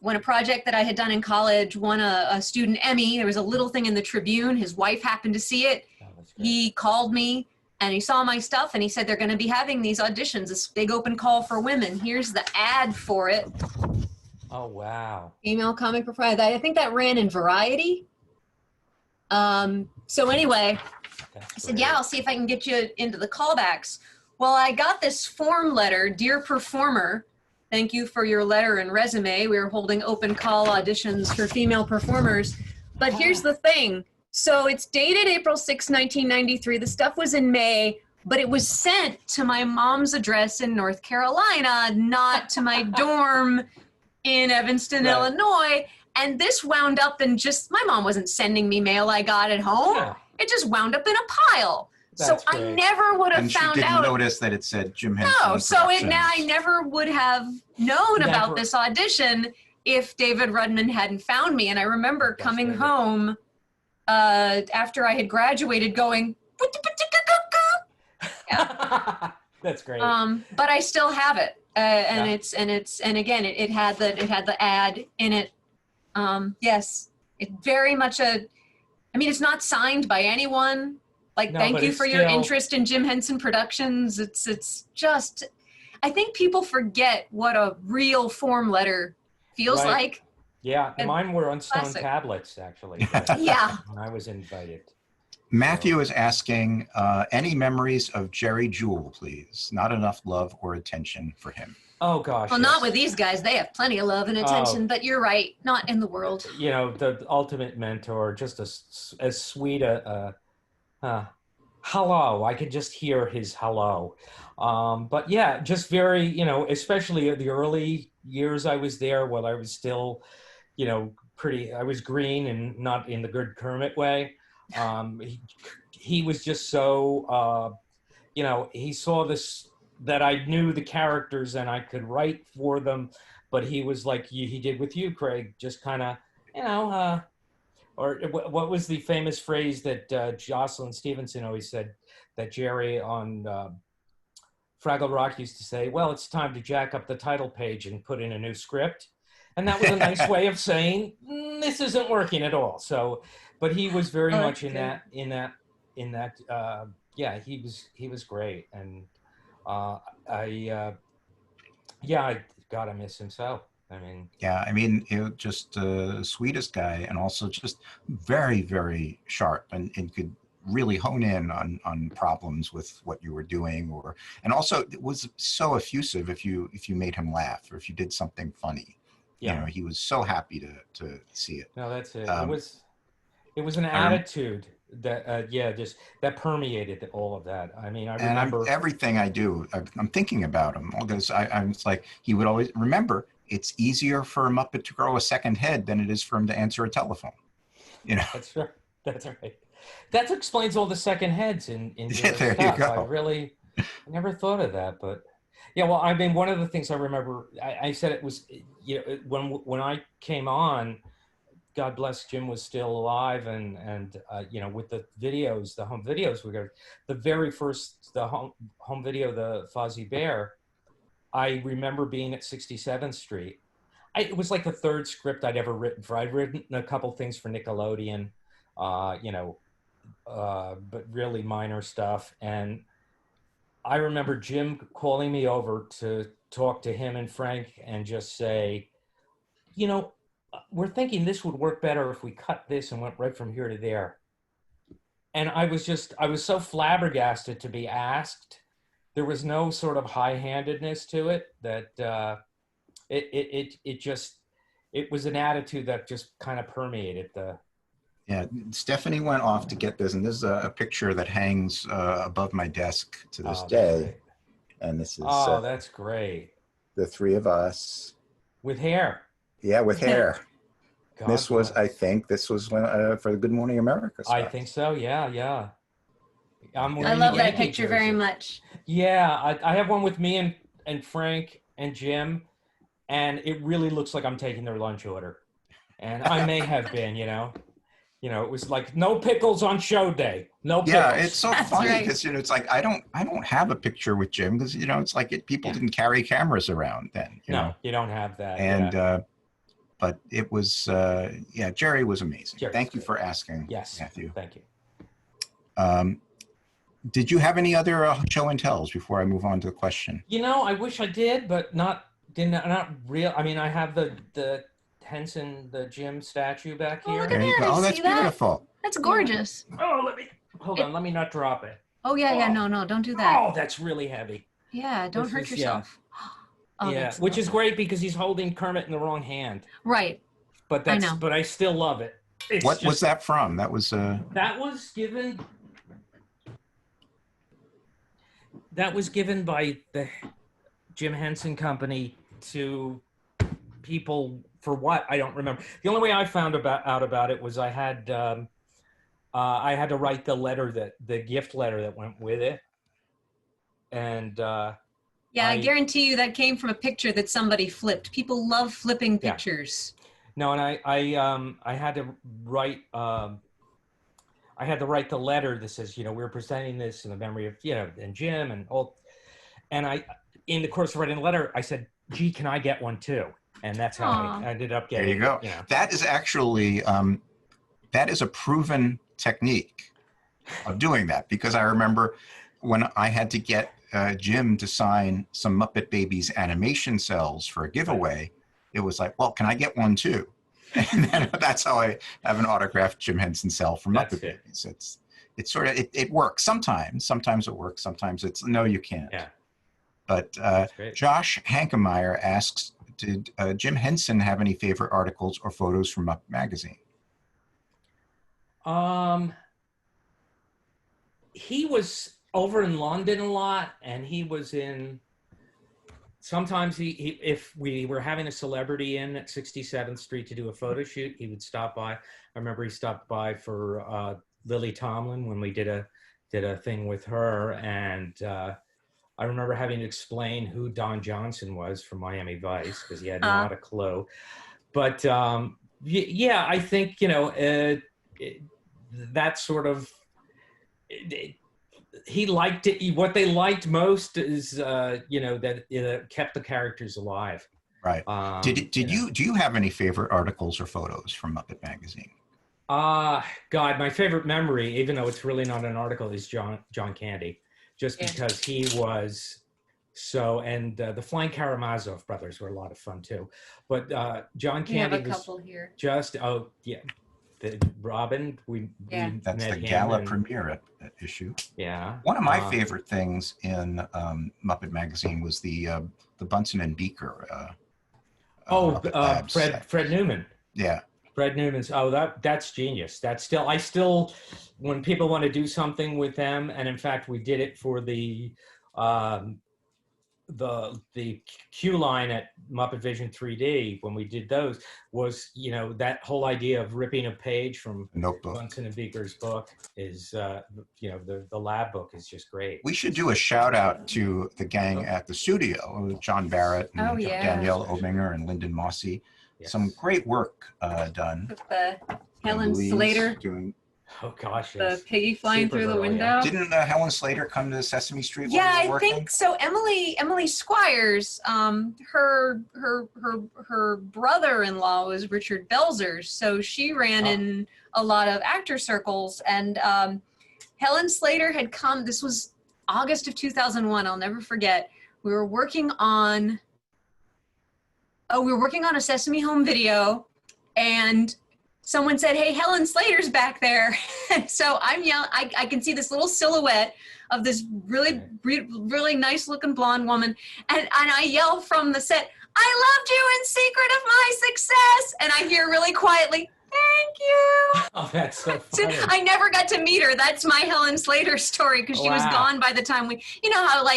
C: when a project that I had done in college won a student Emmy, there was a little thing in the Tribune. His wife happened to see it.
D: Oh, that's great.
C: He called me and he saw my stuff and he said, they're going to be having these auditions, this big open call for women. Here's the ad for it.
D: Oh, wow.
C: Female comic proprietor. I think that ran in Variety. So anyway,
D: That's
C: I said,
D: great.
C: yeah, I'll see if I can get you into the callbacks. Well, I got this form letter, Dear Performer, thank you for your letter and resume. We are holding open call auditions for female performers. But here's the thing. So it's dated April 6, 1993. The stuff was in May, but it was sent to my mom's address in North Carolina, not to my dorm in Evanston,
D: Right.
C: Illinois. And this wound up in my mom wasn't sending me mail I got at home.
D: Yeah.
C: It just wound up in a pile. So
D: That's
C: I
D: great.
C: never would have
B: And she
C: found
B: didn't
C: out.
B: notice that it said Jim Henson.
C: No, so I
B: Productions.
C: never would have known
D: Never.
C: about this audition if David Rudman hadn't found me. And I remember
D: That's
C: coming
D: great.
C: home after I had graduated going,
D: That's great.
C: but I still have it. And
D: Yeah.
C: and again, it had the ad in it. Yes, it's very much I mean, it's not signed by anyone. Like,
D: No,
C: thank
D: but
C: you
D: it's
C: for your
D: still-
C: interest in Jim Henson Productions. It's just, I think people forget what a real form letter feels
D: Right.
C: like.
D: Yeah,
C: and
D: mine were on stone
C: classic.
D: tablets, actually.
C: Yeah.
D: When I was invited.
B: Matthew is asking, any memories of Jerry Juhl, please? Not enough love or attention for him.
D: Oh, gosh.
C: Well,
D: yes.
C: not with these guys. They have plenty of love and attention, but you're right. Not in the world.
D: You know, the ultimate mentor, just as sweet hello. I could just hear his hello. But yeah, just very, you know, especially the early years I was there when I was still, you know, I was green and not in the good Kermit way. He was just so, you know, he saw this, that I knew the characters and I could write for them, but he was like he did with you, Craig, just kind of, you know, or what was the famous phrase that Jocelyn Stevenson always said that Jerry on Fraggle Rock used to say, well, it's time to jack up the title page and put in a new script. And that was a nice way of saying, this isn't working at all. So, but he was very much in that, yeah, he was great. And God, I miss him so. I mean,
B: yeah, I mean, just the sweetest guy, and also just very, very sharp, and could really hone in on problems with what you were doing, and also it was so effusive if you made him laugh or if you did something funny.
D: yeah.
B: You know, he was so happy to see it.
D: No, that's it. It was an
B: I rem-
D: attitude that just that permeated all of that. I mean, I
B: And
D: remember
B: everything I do, I'm thinking about him, because I'm it's like he would always remember. It's easier for a Muppet to grow a second head than it is for him to answer a telephone. You know,
D: that's right. That's right. That explains all the second heads in
B: Yeah,
D: your
B: there you
D: stuff.
B: go.
D: I never thought of that, but yeah. Well, I mean, one of the things I remember, I said it was, you know, when I came on, God bless, Jim was still alive, and you know, with the videos, the home videos we got, the very first home video, the Fozzie Bear, I remember being at 67th Street. It was like the third script I'd ever written for. I'd written a couple things for Nickelodeon, you know, but really minor stuff. And I remember Jim calling me over to talk to him and Frank and just say, you know, we're thinking this would work better if we cut this and went right from here to there. And I was so flabbergasted to be asked. There was no sort of high-handedness to it, that it was an attitude that just kind of permeated the.
B: Yeah, Stephanie went off to get this, and this is a picture that hangs above my desk to this day.
D: Great.
B: And this is
D: that's great.
B: the three of us
D: With hair.
B: Yeah, with hair.
D: God
B: this was,
D: bless.
B: I think, this was when for the Good Morning America stuff.
D: I think so. Yeah.
C: I love that picture very much.
D: Yeah, I have one with me and Frank and Jim, and it really looks like I'm taking their lunch order. And I may have been, you know, it was like no pickles on show day. No pickles.
B: Yeah, it's so
C: That's
B: funny
C: right.
B: because you know it's like I don't have a picture with Jim because you know it's like people didn't carry cameras around then. You know?
D: You don't have that.
B: And but it was Jerry was amazing.
D: Jerry's
B: Thank you
D: great.
B: for asking.
D: Yes,
B: Matthew.
D: Thank you.
B: Did you have any other show and tells before I move on to the question?
D: You know, I wish I did, but not real. I mean, I have the Henson, the Jim statue back
C: Oh,
D: here.
C: look at
B: There you
C: that.
B: go.
C: I
B: Oh, that's
C: see that.
B: beautiful.
C: That's gorgeous.
D: Oh, hold on. Let me not drop it.
C: Oh yeah, no, don't do that.
D: Oh, that's really heavy.
C: Yeah, don't
D: This
C: hurt
D: is-
C: yourself. Oh,
D: yeah,
C: that's
D: which is
C: lovely.
D: great because he's holding Kermit in the wrong hand.
C: Right.
D: But
C: I know.
D: But I still love it. It's
B: What was
D: just-
B: that from? That was
D: That was given. That was given by the Jim Henson Company to people for what I don't remember. The only way I found out about it was I had I had to write the gift letter that went with it. And
C: yeah, I guarantee you that came from a picture that somebody flipped. People love flipping pictures.
D: No, and I had to write the letter that says, we're presenting this in the memory of, and Jim and all. And in the course of writing the letter, I said, gee, can I get one too? And that's how I ended up getting it.
B: There you go. That is actually, that is a proven technique of doing that, because I remember when I had to get Jim to sign some Muppet Babies animation cells for a giveaway, it was like, well, can I get one too? And then that's how I have an autographed Jim Henson cell for Muppet Babies. It's sort of, it works sometimes. Sometimes it works. Sometimes it's, no, you can't.
D: Yeah.
B: But Josh Hankemeyer asks, did Jim Henson have any favorite articles or photos from Muppet Magazine?
D: He was over in London a lot, and he was in, sometimes he if we were having a celebrity in at 67th Street to do a photo shoot, he would stop by. I remember he stopped by for Lily Tomlin when we did a thing with her, and I remember having to explain who Don Johnson was from Miami Vice, because he had not a clue. But yeah, I think, that sort of, he liked it. What they liked most is, that it kept the characters alive.
B: Right. Do you have any favorite articles or photos from Muppet Magazine?
D: God, my favorite memory, even though it's really not an article, is John Candy. Just because he was so, and the Flying Karamazov brothers were a lot of fun too. But John Candy
C: have a couple here.
D: Just, Robin,
B: that's
D: met
B: the gala premiere at issue.
D: Yeah.
B: One of my favorite things in Muppet Magazine was the Bunsen and Beaker.
D: Fred Newman.
B: Yeah.
D: Fred Newman's, that's genius. I still, when people want to do something with them, and in fact, we did it for the Q line at Muppet Vision 3D, when we did those, was, that whole idea of ripping a page from
B: Notebook.
D: Bunsen and Beaker's book is, the lab book is just great.
B: We should do a shout out to the gang at the studio, John Barrett and Danielle Obinger and Lyndon Mossy. Yes. Some great work done.
C: With the Helen Slater.
D: Oh gosh,
C: the Piggy flying through the window.
B: Yeah. Didn't Helen Slater come to Sesame Street?
C: Yeah, I think so. Emily Squires, her brother-in-law was Richard Belzer, so she ran in a lot of actor circles. And Helen Slater had come. This was August of 2001. I'll never forget. We were working on a Sesame Home video, and someone said, "Hey, Helen Slater's back there." And so I'm yelling, I can see this little silhouette of this really nice looking blonde woman. And I yell from the set, "I loved you in secret of my success." And I hear really quietly, "Thank you."
D: Oh, that's so funny.
C: I never got to meet her. That's my Helen Slater story, because she was gone by the time you know how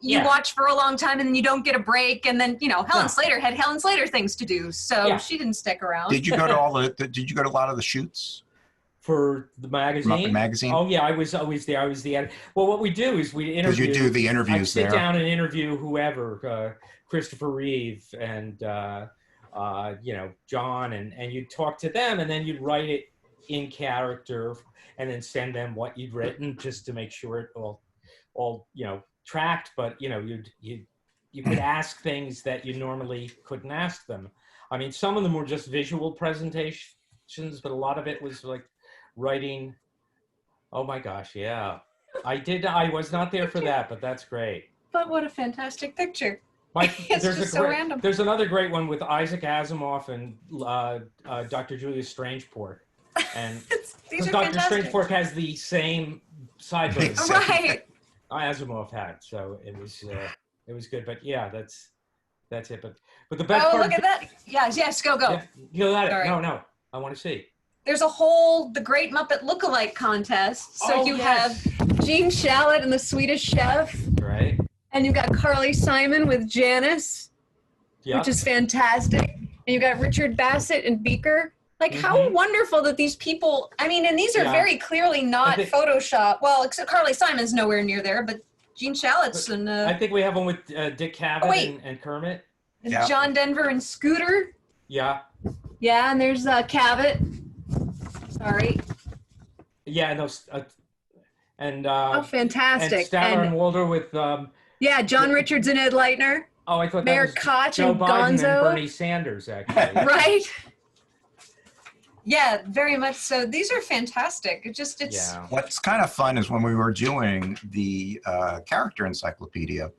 C: you watch for a long time and then you don't get a break, and then Helen Slater had Helen Slater things to do, so she didn't stick around.
B: Did you go to Did you go to a lot of the shoots
D: for the magazine?
B: Muppet Magazine. Oh
D: yeah, I was always there. I was the editor. Well, what we do is we interview.
B: Because you do the interviews.
D: I'd sit down and interview whoever, Christopher Reeve and John, and you'd talk to them, and then you'd write it in character, and then send them what you'd written, just to make sure it all tracked. But you could ask things that you normally couldn't ask them. I mean, some of them were just visual presentations, but a lot of it was like writing. Oh my gosh, yeah. I was not there for that, but that's great.
C: But what a fantastic picture.
D: Random. There's another great one with Isaac Asimov and Dr. Julius Strangeport. And Dr. Strangeport has the same sideburns.
C: Right.
D: Asimov had, so it was good. But yeah, that's it. But the best part.
C: Oh, look at that! Yes, go.
D: Yeah, you got it.
C: Sorry.
D: No, I want to see.
C: There's the Great Muppet Lookalike Contest. So have Gene Shalit and the Swedish Chef.
D: Right.
C: And you've got Carly Simon with Janice, which is fantastic. And you've got Richard Bassett and Beaker. Like how wonderful that these people, I mean, and these are very clearly not Photoshop. Well, except Carly Simon's nowhere near there, but Gene Shalit's and
D: I think we have one with Dick Cavett and Kermit.
C: And John Denver and Scooter.
D: Yeah.
C: Yeah, and there's Cavett. Sorry.
D: Yeah, no,
C: oh, fantastic.
D: And Statler and Walter with
C: yeah, John Richards and Ed Leitner.
D: Oh, I thought
C: Mayor
D: that was
C: Koch
D: Joe
C: and
D: Biden
C: Gonzo.
D: and Bernie Sanders, actually.
C: Right. Yeah, very much so. These are fantastic. It's
B: What's kind of fun is when we were doing the character encyclopedia,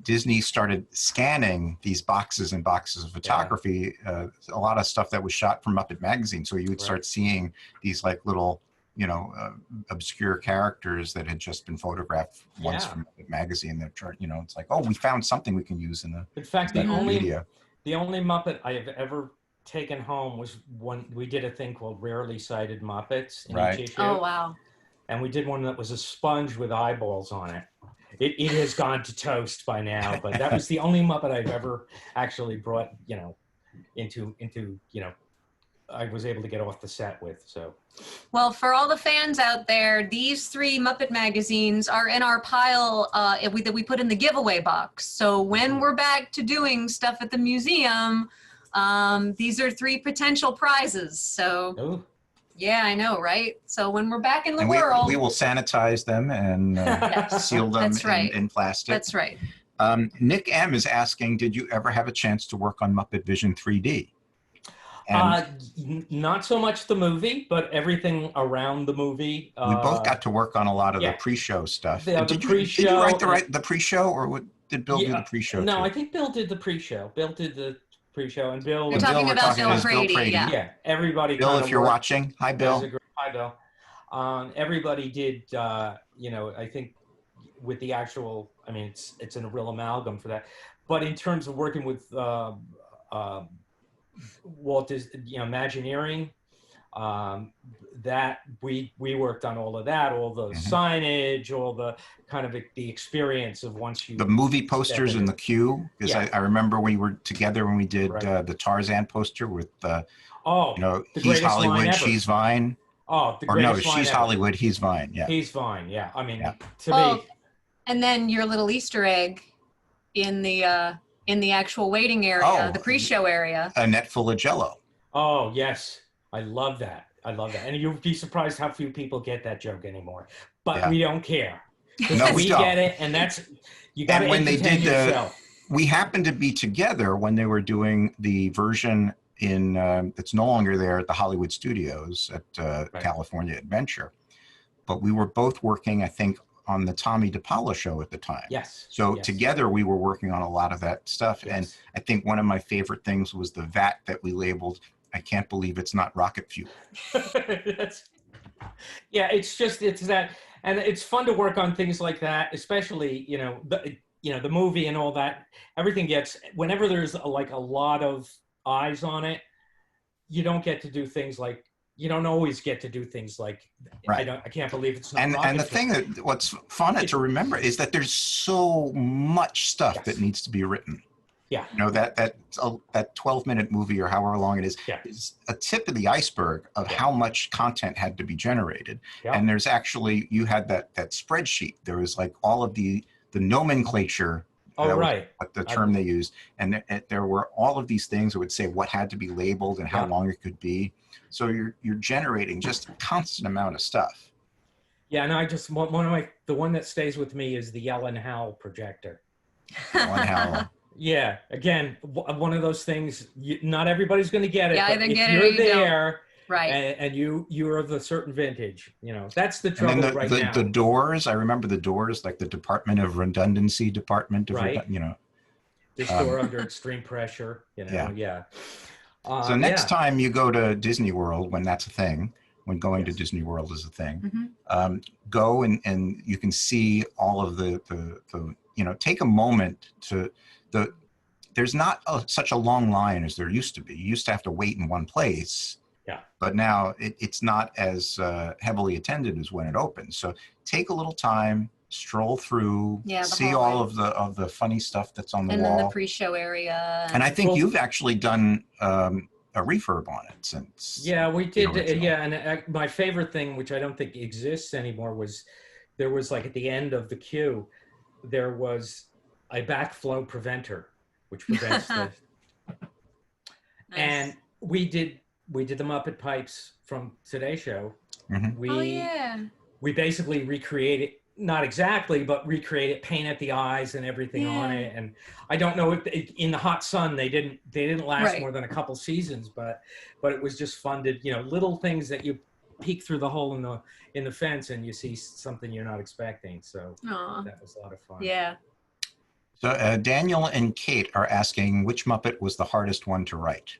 B: Disney started scanning these boxes and boxes of photography, a lot of stuff that was shot from Muppet Magazine. So you would start seeing these like little, you know, obscure characters that had just been photographed once from Muppet Magazine. That, you know, it's like, oh, we found something we can use in the media.
D: The only Muppet I have ever taken home was when we did a thing called Rarely Cited Muppets in each issue.
C: Oh, wow.
D: And we did one that was a sponge with eyeballs on it. It has gone to toast by now, but that was the only Muppet I've ever actually brought, you know, into you know, I was able to get off the set with. So,
C: well, for all the fans out there, these 3 Muppet magazines are in our pile that we put in the giveaway box. So when we're back to doing stuff at the museum, these are 3 potential prizes. So.
D: Ooh.
C: Yeah, I know, right? So when we're back in the world,
B: we will sanitize them and seal them in plastic.
C: That's right.
B: Nick M is asking, did you ever have a chance to work on Muppet Vision 3D?
D: Not so much the movie, but everything around the movie.
B: We both got to work on a lot of the pre-show stuff. Did you write the pre-show, or did Bill do the pre-show?
D: No, I think Bill did the pre-show. Bill did the pre-show, and Bill.
C: You're talking about Bill Brady.
D: Yeah, everybody.
B: Bill, if you're watching, hi, Bill.
D: Hi, Bill. Everybody did. You know, I think with the actual. I mean, it's a real amalgam for that. But in terms of working with Walt Disney, you know, Imagineering, that we worked on all of that, all the signage, all the kind of the experience of once you.
B: The movie posters in the queue, because I remember we were together when we did the Tarzan poster with you know, he's Hollywood, she's Vine.
D: Oh, the greatest line
B: she's
D: ever.
B: Hollywood, he's Vine. Yeah,
D: he's Vine. Yeah, I mean, to me.
C: And then your little Easter egg in the actual waiting area, the pre-show area.
B: A net full of Jell-O.
D: Oh yes, I love that. And you'd be surprised how few people get that joke anymore. But we don't care.
B: No, we don't.
D: Get it, and that's you got to entertain yourself.
B: We happened to be together when they were doing the version in that's no longer there at the Hollywood Studios at California Adventure, but we were both working, I think, on the Tommy DePaula show at the time.
D: Yes.
B: So together we were working on a lot of that stuff. Yes. And I think one of my favorite things was the vat that we labeled, I can't believe it's not rocket fuel.
D: Yeah, it's that, and it's fun to work on things like that, especially, you know, the movie and all that. Everything gets, whenever there's a lot of eyes on it, you don't get to do things like, you don't always get to do things like, I can't believe it's not.
B: And the thing that what's fun to remember is that there's so much stuff that needs to be written.
D: Yeah.
B: You know, that 12-minute movie or however long it is a tip of the iceberg of how much content had to be generated. Yeah. And there's actually, you had that spreadsheet. There was like all of the nomenclature. What the term they used. And there were all of these things that would say what had to be labeled and how long it could be. So you're generating just a constant amount of stuff.
D: Yeah, and I just, the one that stays with me is the Yell and Howl projector.
B: Yell and Howl.
D: Yeah, again, one of those things, not everybody's going to get it.
C: Yeah,
D: but
C: if
D: you're there,
C: right,
D: and you're of a certain vintage, you know, that's the trouble now.
B: The Doors, I remember the Doors, like the Department of Redundancy Department of, you know.
D: This door under extreme pressure, you know,
B: so next time you go to Disney World, when that's a thing, when going to Disney World is a thing, go and you can see all of the you know, take a moment to, there's not such a long line as there used to be. You used to have to wait in one place.
D: Yeah.
B: But now it's not as heavily attended as when it opens. So take a little time, stroll through, see all of the funny stuff that's on the wall.
C: And then the pre-show area.
B: And I think you've actually done a refurb on it since.
D: Yeah, we
B: the
D: did.
B: original.
D: Yeah, and my favorite thing, which I don't think exists anymore, was there was like at the end of the queue, there was a backflow preventer, which prevents the. And
C: Nice.
D: we did the Muppet pipes from Today's Show.
B: Mhm.
C: Oh yeah.
D: We basically recreated, not exactly, but recreated, painted the eyes and everything on
C: Yeah.
D: it. And I don't know if in the hot sun they didn't last
C: Right.
D: more than a couple seasons, but it was just fun to, little things that you peek through the hole in the fence and you see something you're not expecting. So
C: Aw.
D: that was a lot of fun.
C: Yeah.
B: So Daniel and Kate are asking which Muppet was the hardest one to write.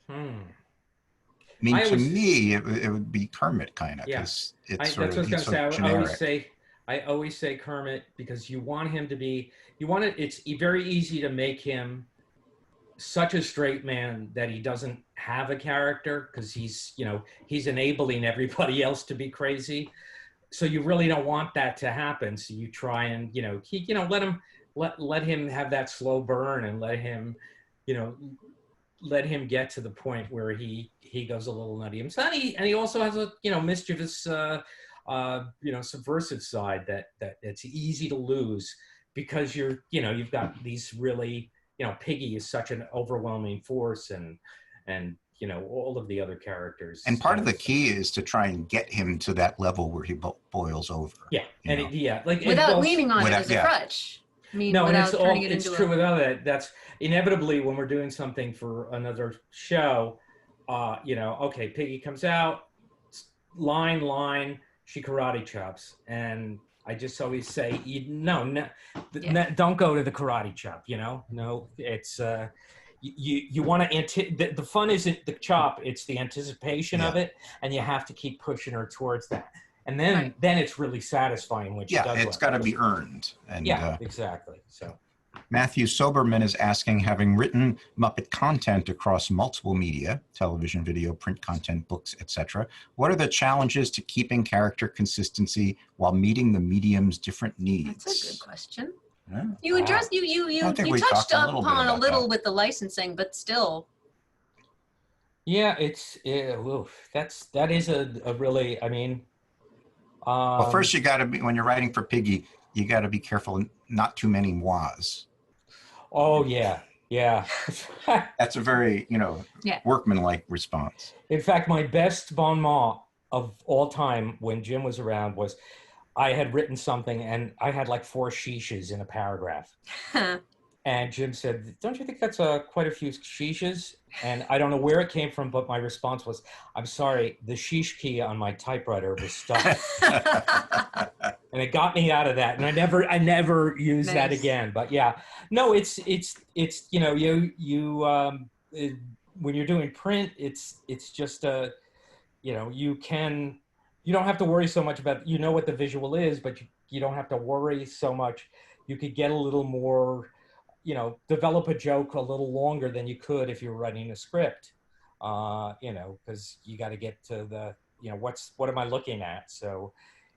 B: I mean, to me, it would be Kermit, kind of, because it's sort of
D: that's what I was
B: generic.
D: going to say. I always say Kermit because you want him to be. It's very easy to make him such a straight man that he doesn't have a character because he's enabling everybody else to be crazy. So you really don't want that to happen. So you try and let him have that slow burn and let him get to the point where he goes a little nutty himself. And he also has a mischievous subversive side that it's easy to lose because you've got these really Piggy is such an overwhelming force and all of the other characters.
B: And part of the key is to try and get him to that level where he boils over.
D: Yeah,
C: without leaning on it as a crutch. I mean,
D: no, and
C: it's
D: true without that. That's inevitably when we're doing something for another show. Okay, Piggy comes out, line, she karate chops, and I just always say, don't go to the karate chop. No, it's you want to the fun isn't the chop, it's the anticipation of it, and you have to keep pushing her towards that. And then it's really satisfying when she does.
B: Yeah, it's got to be earned. And
D: exactly. So
B: Matthew Soberman is asking, having written Muppet content across multiple media, television, video, print content, books, etc., what are the challenges to keeping character consistency while meeting the medium's different needs?
C: That's a good question.
B: Yeah.
C: You addressed you touched upon a little with the licensing, but still.
D: Yeah, that is a really, I mean.
B: Well, first you got to be, when you're writing for Piggy, you got to be careful, not too many mois.
D: Oh yeah.
B: That's a very, workmanlike response.
D: In fact, my best bon mot of all time when Jim was around was I had written something and I had like 4 sheeshes in a paragraph. And Jim said, "Don't you think that's quite a few sheeshes?" And I don't know where it came from, but my response was, "I'm sorry, the sheesh key on my typewriter was stuck." And it got me out of that. And I never used that again. But yeah, no, it's when you're doing print, it's just you don't have to worry so much about, what the visual is, but you don't have to worry so much. You could get a little more, develop a joke a little longer than you could if you were writing a script, because you got to get to the, what am I looking at? So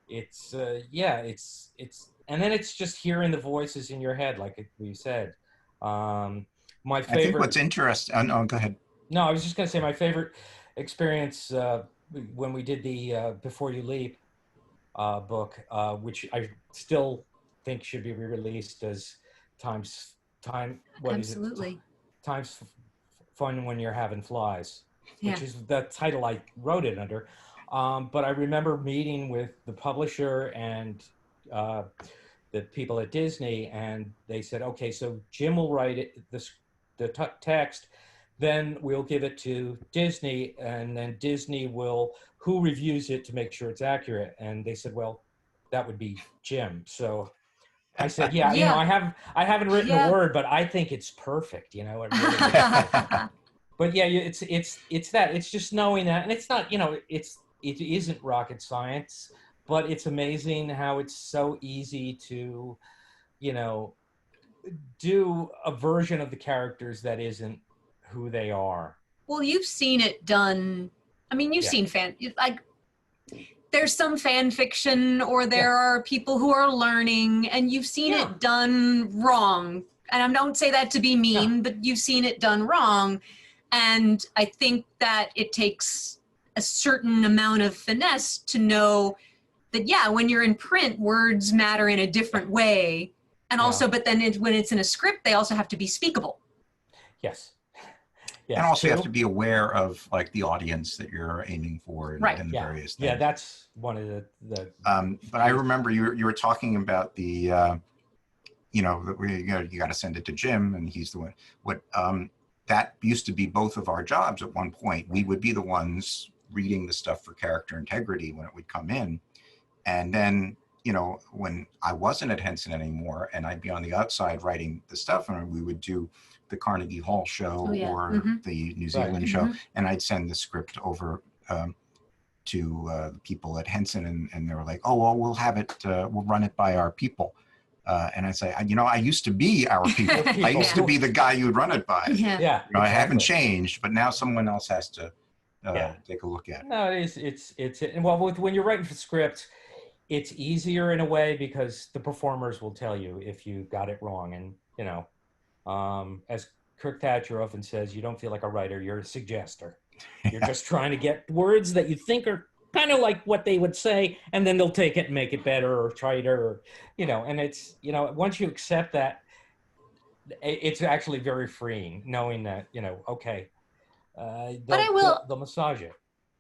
D: it's, and then it's just hearing the voices in your head, like we said. My favorite.
B: I think what's interesting, go ahead.
D: No, I was just going to say my favorite experience when we did the Before You Leap book, which I still think should be re-released as Time's Fun When You're Having Flies, which is the title I wrote it under. But I remember meeting with the publisher and the people at Disney, and they said, okay, so Jim will write the text, then we'll give it to Disney, and then Disney who reviews it to make sure it's accurate. And they said, well, that would be Jim. So I said, I haven't written a word, but I think it's perfect. It really is. But yeah, it's that. It's just knowing that, and it's not, it isn't rocket science, but it's amazing how it's so easy to, do a version of the characters that isn't who they are.
C: Well, you've seen it done. I mean, you've seen there's some fan fiction, or there are people who are learning, and you've seen it done wrong and I don't say that to be mean, but you've seen it done wrong. And I think that it takes a certain amount of finesse to know that, yeah, when you're in print, words matter in a different way. And also, but then when it's in a script, they also have to be speakable.
D: Yes. Yes,
B: and also you have to be aware of like the audience that you're aiming for and,
C: Right.
B: and the various things.
D: Yeah, that's one of the
B: but I remember you were talking about the, you got to send it to Jim, and he's the one. That used to be both of our jobs at one point. We would be the ones reading the stuff for character integrity when it would come in. And then, when I wasn't at Henson anymore and I'd be on the outside writing the stuff, and we would do the Carnegie Hall show or the New Zealand show, and I'd send the script over to people at Henson, and they were like, oh, well, we'll have it, we'll run it by our people. And I'd say, I used to be our people. I used to be the guy you'd run it by.
C: Yeah.
D: exactly.
B: I haven't changed, but now someone else has to take a look at it.
D: No, it's well, when you're writing for scripts, it's easier in a way because the performers will tell you if you got it wrong. And, as Kirk Thatcher often says, you don't feel like a writer, you're a suggester. You're just trying to get words that you think are kind of like what they would say, and then they'll take it and make it better or tighter, or, and it's, once you accept that, it's actually very freeing knowing that, okay, they'll massage it.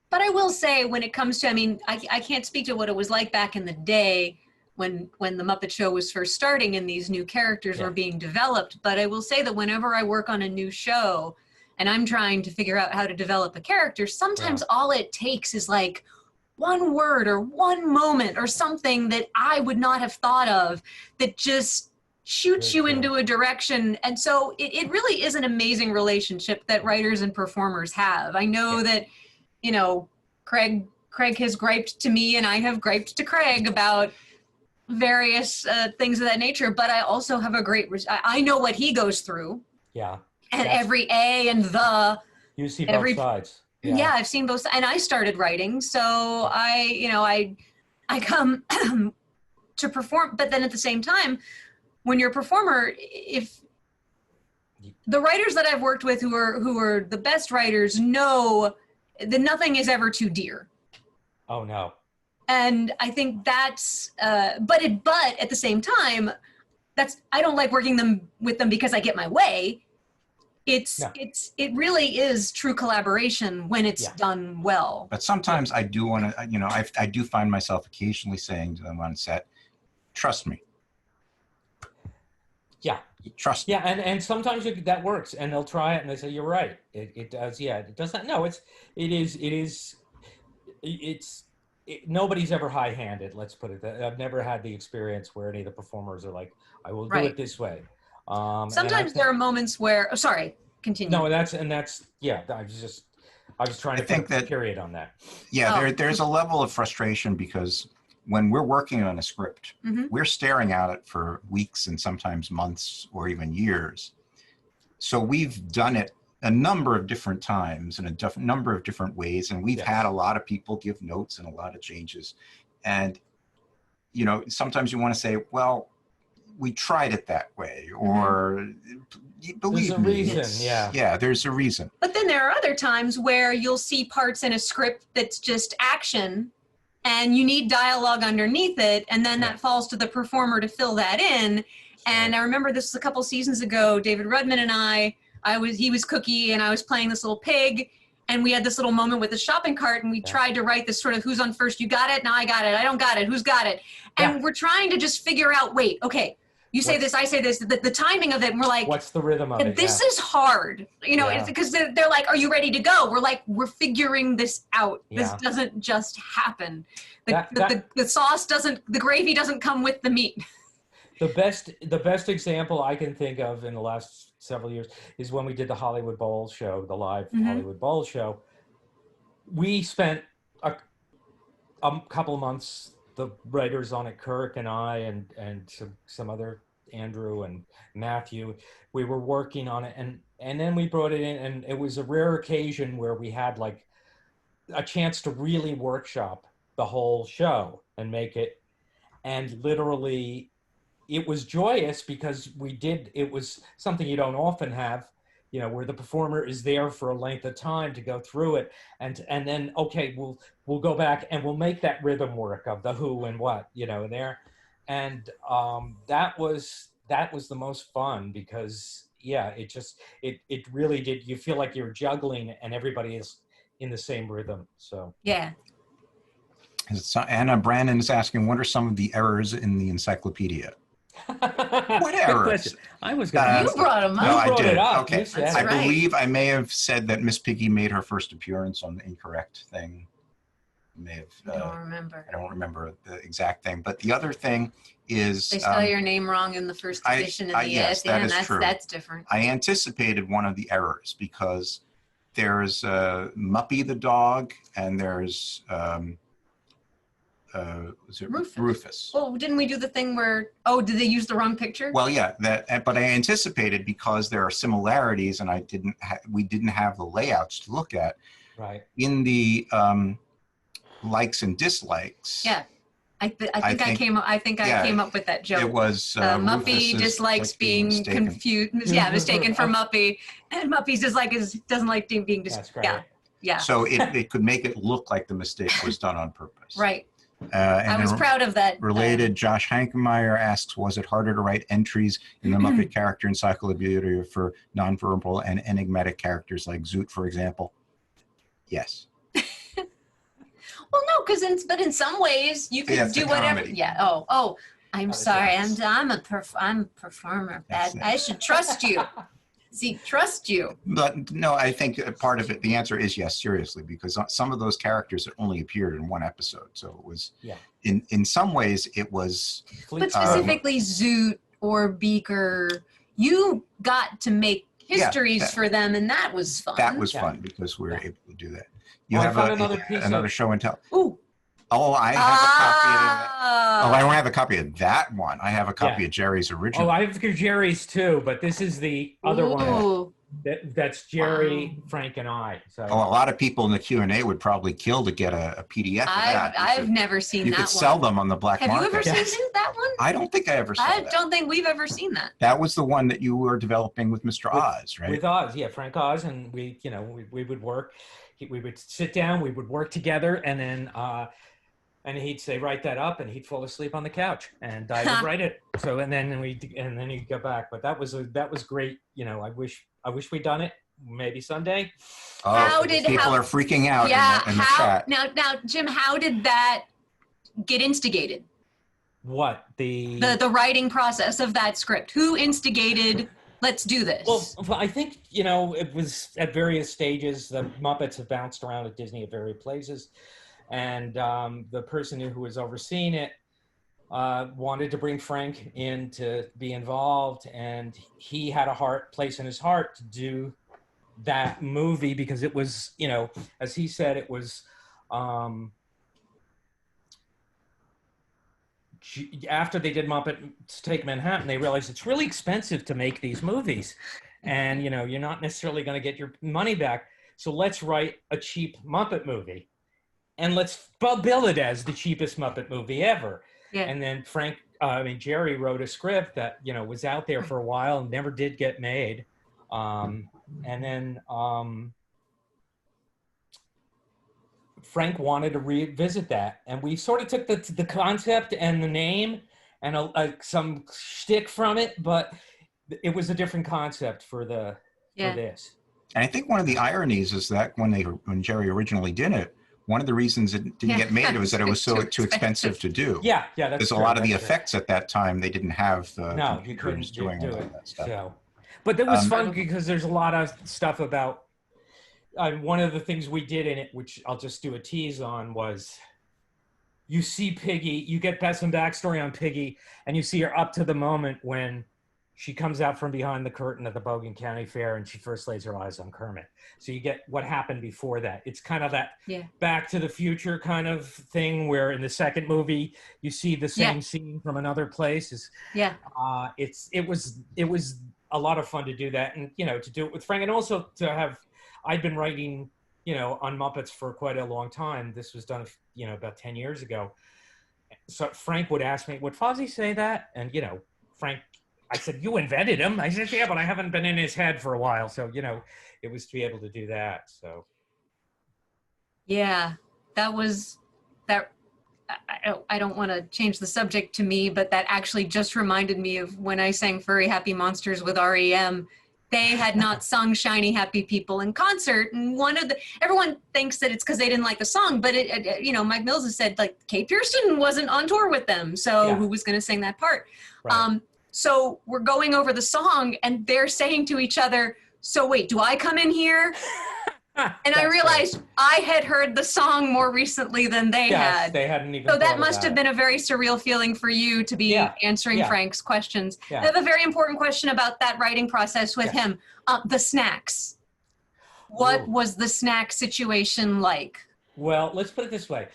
C: But I will say, when it comes to, I can't speak to what it was like back in the day when the Muppet Show was first starting and these new characters were being developed. But I will say that whenever I work on a new show and I'm trying to figure out how to develop a character, sometimes all it takes is like one word or one moment or something that I would not have thought of that just shoots you into a direction. And so it really is an amazing relationship that writers and performers have. I know that, Craig has griped to me and I have griped to Craig about various things of that nature, but I also have I know what he goes through.
D: Yeah.
C: And every A and the.
D: You see both sides.
C: Yeah, I've seen both. And I started writing, so I come to perform, but then at the same time, when you're a performer, if the writers that I've worked with who are the best writers know that nothing is ever too dear.
D: Oh no.
C: And I think that's, but at the same time, I don't like working with them because I get my way. It really is true collaboration when it's done well.
B: But sometimes I do want to, I do find myself occasionally saying to them on set, trust me. Yeah. Trust me.
D: Yeah, and sometimes that works, and they'll try it, and they say, you're right. It does, it does not. No, nobody's ever high-handed, let's put it that. I've never had the experience where any of the performers are like, I will do it this way.
C: Sometimes there are moments where, continue.
D: No, I was trying to put a period on that.
B: Yeah, there's a level of frustration because when we're working on a script, we're staring at it for weeks and sometimes months or even years. So we've done it a number of different times in a number of different ways. And we've had a lot of people give notes and a lot of changes. And, sometimes you want to say, well, we tried it that way, or believe me.
D: There's a reason,
B: Yeah, there's a reason.
C: But then there are other times where you'll see parts in a script that's just action and you need dialogue underneath it, and then that falls to the performer to fill that in. And I remember this was a couple seasons ago, David Rudman and he was Cookie and I was playing this little pig, and we had this little moment with the shopping cart, and we tried to write this sort of who's on first, you got it, no, I got it, I don't got it, who's got it? And we're trying to just figure out, wait, okay, you say this, I say this, the timing of it, and we're like,
D: what's the rhythm of it?
C: This is hard, it's because they're like, are you ready to go? We're like, we're figuring this out. This doesn't just happen. The sauce the gravy doesn't come with the meat.
D: The best example I can think of in the last several years is when we did the Hollywood Bowl show, the live Hollywood Bowl show. We spent a couple of months, the writers on it, Kirk and I and some other, Andrew and Matthew, we were working on it, and then we brought it in, and it was a rare occasion where we had like a chance to really workshop the whole show and make it, and literally it was joyous because it was something you don't often have, you know, where the performer is there for a length of time to go through it, and then, okay, we'll go back and we'll make that rhythm work of the who and what, you know, there. And that was the most fun because, yeah, it really did. You feel like you're juggling and everybody is in the same rhythm. So
C: Yeah.
B: Anna Brannon is asking, what are some of the errors in the encyclopedia? What errors?
D: Question. I was going to
C: You brought them
B: No,
C: up.
B: I
D: brought
B: did.
D: it up.
B: Okay.
D: You said
C: That's
B: I
D: it.
C: right.
B: believe I may have said that Miss Piggy made her first appearance on the incorrect thing.
C: I don't remember.
B: I don't remember the exact thing. But the other thing is
C: They spell your name wrong in the first edition and
B: yes,
C: at the
B: that
C: end.
B: is true.
C: That's different.
B: I anticipated one of the errors because there's Muppy the dog and there's was it Rufus?
C: Well, didn't we do the thing where, did they use the wrong picture?
B: Well, yeah, but I anticipated because there are similarities, and we didn't have the layouts to look at.
D: Right.
B: In the likes and dislikes.
C: Yeah, I came up with that joke.
B: It was
C: Muppy dislikes being
B: mistaken.
C: confused. Yeah, mistaken for Muppy, and Muppy's doesn't like being
D: That's great.
C: Yeah.
B: So it could make it look like the mistake was done on purpose.
C: Right.
B: And
C: I was proud of that.
B: Related, Josh Hankemeyer asks, was it harder to write entries in the Muppet Character Encyclopedia for nonverbal and enigmatic characters like Zoot, for example? Yes.
C: Well, no, but in some ways you can do whatever.
B: Comedy.
C: Yeah. I'm sorry. I'm a performer. I should trust you. See, trust you.
B: But no, I think part of it, the answer is yes, seriously, because some of those characters only appeared in one episode. So it was, in some ways, it was.
C: But specifically Zoot or Beaker, you got to make histories for them, and that was fun.
B: That was fun because we were able to do that. You
D: Well,
B: have another show and tell.
C: Ooh.
B: Oh, I have a copy of. Oh, I don't have a copy of that one. I have a copy of Jerry's original.
D: Oh, I have Jerry's too, but this is the other one. That's Jerry, Frank, and I. So.
B: Oh, a lot of people in the Q&A would probably kill to get a PDF of that.
C: I've never seen that one.
B: You could sell them on the black market.
C: Have you ever seen that one?
B: I don't think I ever saw that.
C: I don't think we've ever seen that.
B: That was the one that you were developing with Mr. Oz, right?
D: With Oz, yeah, Frank Oz, and we would work. We would sit down, we would work together, and then and he'd say, write that up, and he'd fall asleep on the couch, and I would write it. So and then he'd go back. But that was great. You know, I wish we'd done it. Maybe someday.
B: People are freaking out in the chat.
C: Now, Jim, how did that get instigated?
D: What the
C: writing process of that script? Who instigated? Let's do this.
D: Well, I think it was at various stages. The Muppets have bounced around at Disney at various places, and the person who was overseeing it wanted to bring Frank in to be involved, and he had a place in his heart to do that movie because it was, as he said, it was after they did Muppets Take Manhattan, they realized it's really expensive to make these movies, and you're not necessarily going to get your money back. So let's write a cheap Muppet movie, and let's bill it as the cheapest Muppet movie ever. Yeah. And then Jerry wrote a script that was out there for a while and never did get made. And then Frank wanted to revisit that, and we sort of took the concept and the name and some shtick from it, but it was a different concept for this.
B: And I think one of the ironies is that when Jerry originally did it, one of the reasons it didn't get made was that it was too expensive to do.
D: Yeah, that's
B: because a lot of the effects at that time they didn't have the computers doing all that stuff.
D: So. But that was fun because there's a lot of stuff about. One of the things we did in it, which I'll just do a tease on, was you see Piggy, you get some backstory on Piggy, and you see her up to the moment when she comes out from behind the curtain at the Bogan County Fair and she first lays her eyes on Kermit. So you get what happened before that. It's kind of that Back to the Future kind of thing where in the second movie you see the same scene from another place. It was a lot of fun to do that, and to do it with Frank, and also to have. I'd been writing, on Muppets for quite a long time. This was done, about 10 years ago. So Frank would ask me, would Fozzie say that? And, Frank, I said, you invented him. I said, yeah, but I haven't been in his head for a while. So, it was to be able to do that. So.
C: Yeah, that. I don't want to change the subject to me, but that actually just reminded me of when I sang Furry Happy Monsters with REM. They had not sung Shiny Happy People in concert. And everyone thinks that it's because they didn't like the song, but Mike Mills has said, like, Kay Pearson wasn't on tour with them. So who was going to sing that part?
D: Right.
C: So we're going over the song and they're saying to each other, so wait, do I come in here? And I realized I had heard the song more recently than they had.
D: They hadn't even.
C: So that must have been a very surreal feeling for you to be answering Frank's questions.
D: Yeah.
C: I have a very important question about that writing process with him. The snacks. What was the snack situation like?
D: Well, let's put it this way.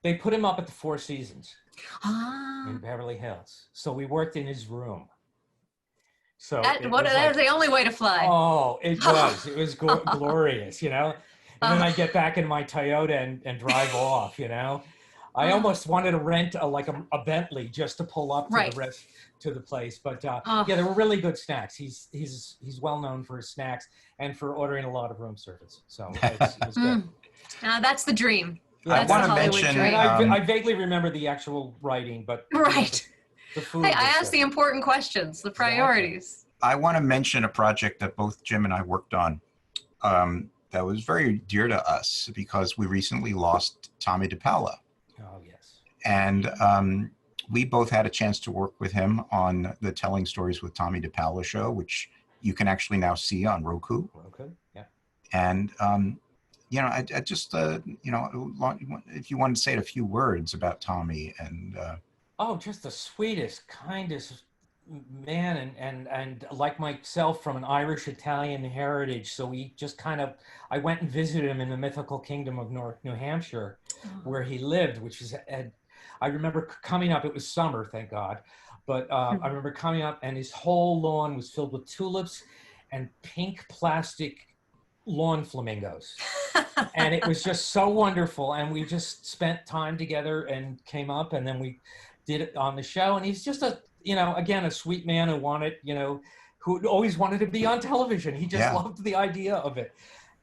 D: They put him up at the Four Seasons in Beverly Hills. So we worked in his room. So
C: that is the only way to fly.
D: Oh, it was. It was glorious, And then I get back in my Toyota and drive off, I almost wanted to rent a Bentley just to pull up to the place. But there were really good snacks. He's well known for his snacks and for ordering a lot of room service. So it was good.
C: That's the dream.
B: Yeah, I want to mention.
D: I vaguely remember the actual writing, but the food.
C: Hey, I asked the important questions, the priorities.
B: Exactly. I want to mention a project that both Jim and I worked on that was very dear to us because we recently lost Tommy DePaola.
D: Oh, yes.
B: And we both had a chance to work with him on the Telling Stories with Tommy DePaola show, which you can actually now see on Roku.
D: Yeah.
B: And, I just, if you wanted to say a few words about Tommy and...
D: just the sweetest, kindest man and like myself from an Irish Italian heritage. So we just I went and visited him in the mythical kingdom of New Hampshire where he lived, which is, I remember coming up, it was summer, thank God. But I remember coming up and his whole lawn was filled with tulips and pink plastic lawn flamingos. And it was just so wonderful. And we just spent time together and came up and then we did it on the show. And he's just again, a sweet man who wanted, who always wanted to be on television. He just loved the idea of it.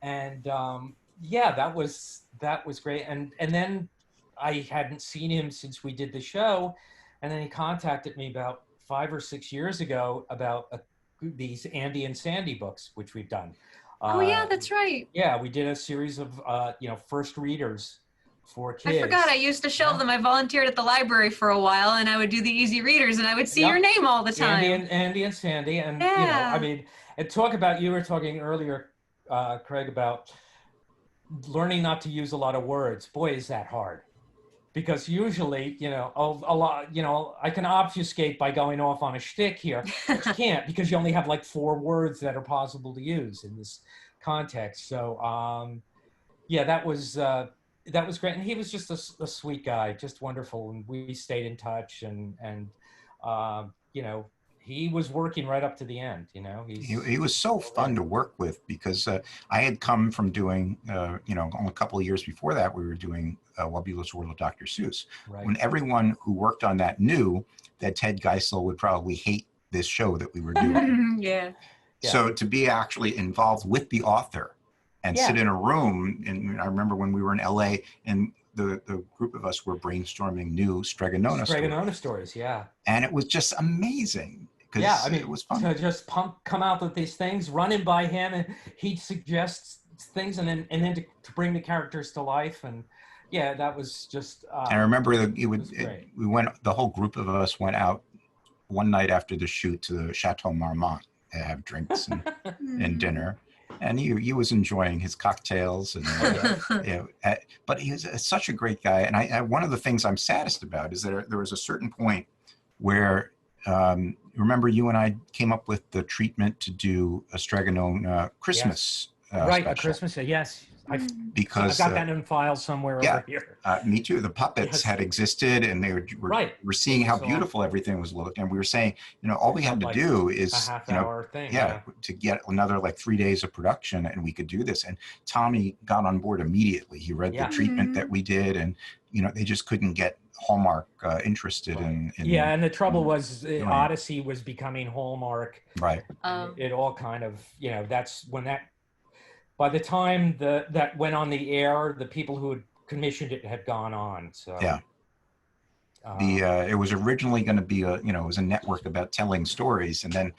D: And that was great. And then I hadn't seen him since we did the show. And then he contacted me about 5 or 6 years ago about these Andy and Sandy books, which we've done.
C: That's right.
D: Yeah, we did a series of, first readers for kids.
C: I forgot. I used to shelve them. I volunteered at the library for a while, and I would do the easy readers, and I would see your name all the time.
D: Andy and Sandy, and and talk about, you were talking earlier, Craig, about learning not to use a lot of words. Boy, is that hard. Because usually, a lot, I can obfuscate by going off on a shtick here, but you can't because you only have like 4 words that are possible to use in this context. So, that was great. And he was just a sweet guy, just wonderful. And we stayed in touch and he was working right up to the end, He
B: was so fun to work with because I had come from doing, only a couple of years before that, we were doing Wubulous World of Dr. Seuss. Right. When everyone who worked on that knew that Ted Geisel would probably hate this show that we were doing.
C: Yeah.
B: So to be actually involved with the author and sit in a room, and I remember when we were in LA and the group of us were brainstorming new Stregonona
D: stories, yeah.
B: And it was just amazing. It was fun.
D: To just come out with these things, running by him, and he'd suggest things, and then to bring the characters to life, and that was just.
B: And I remember the whole group of us went out one night after the shoot to the Chateau Marmont to have drinks and dinner. And he was enjoying his cocktails, and but he was such a great guy. And I one of the things I'm saddest about is that there was a certain point where remember you and I came up with the treatment to do a Stregonona Christmas special.
D: A Christmas, yes.
B: Because
D: I've got that in file somewhere over here.
B: Me too. The puppets had existed, and they were seeing how beautiful everything was looking. And we were saying, all we had to do is
D: a half-hour thing.
B: To get another 3 days of production, and we could do this. And Tommy got on board immediately. He read the treatment that we did, and they just couldn't get Hallmark interested in.
D: Yeah, and the trouble was
B: doing it.
D: Odyssey was becoming Hallmark.
B: Right.
D: It all kind of, that's when that, by the time that went on the air, the people who had commissioned it had gone on. So
B: Yeah. It was originally going to be it was a network about telling stories, and then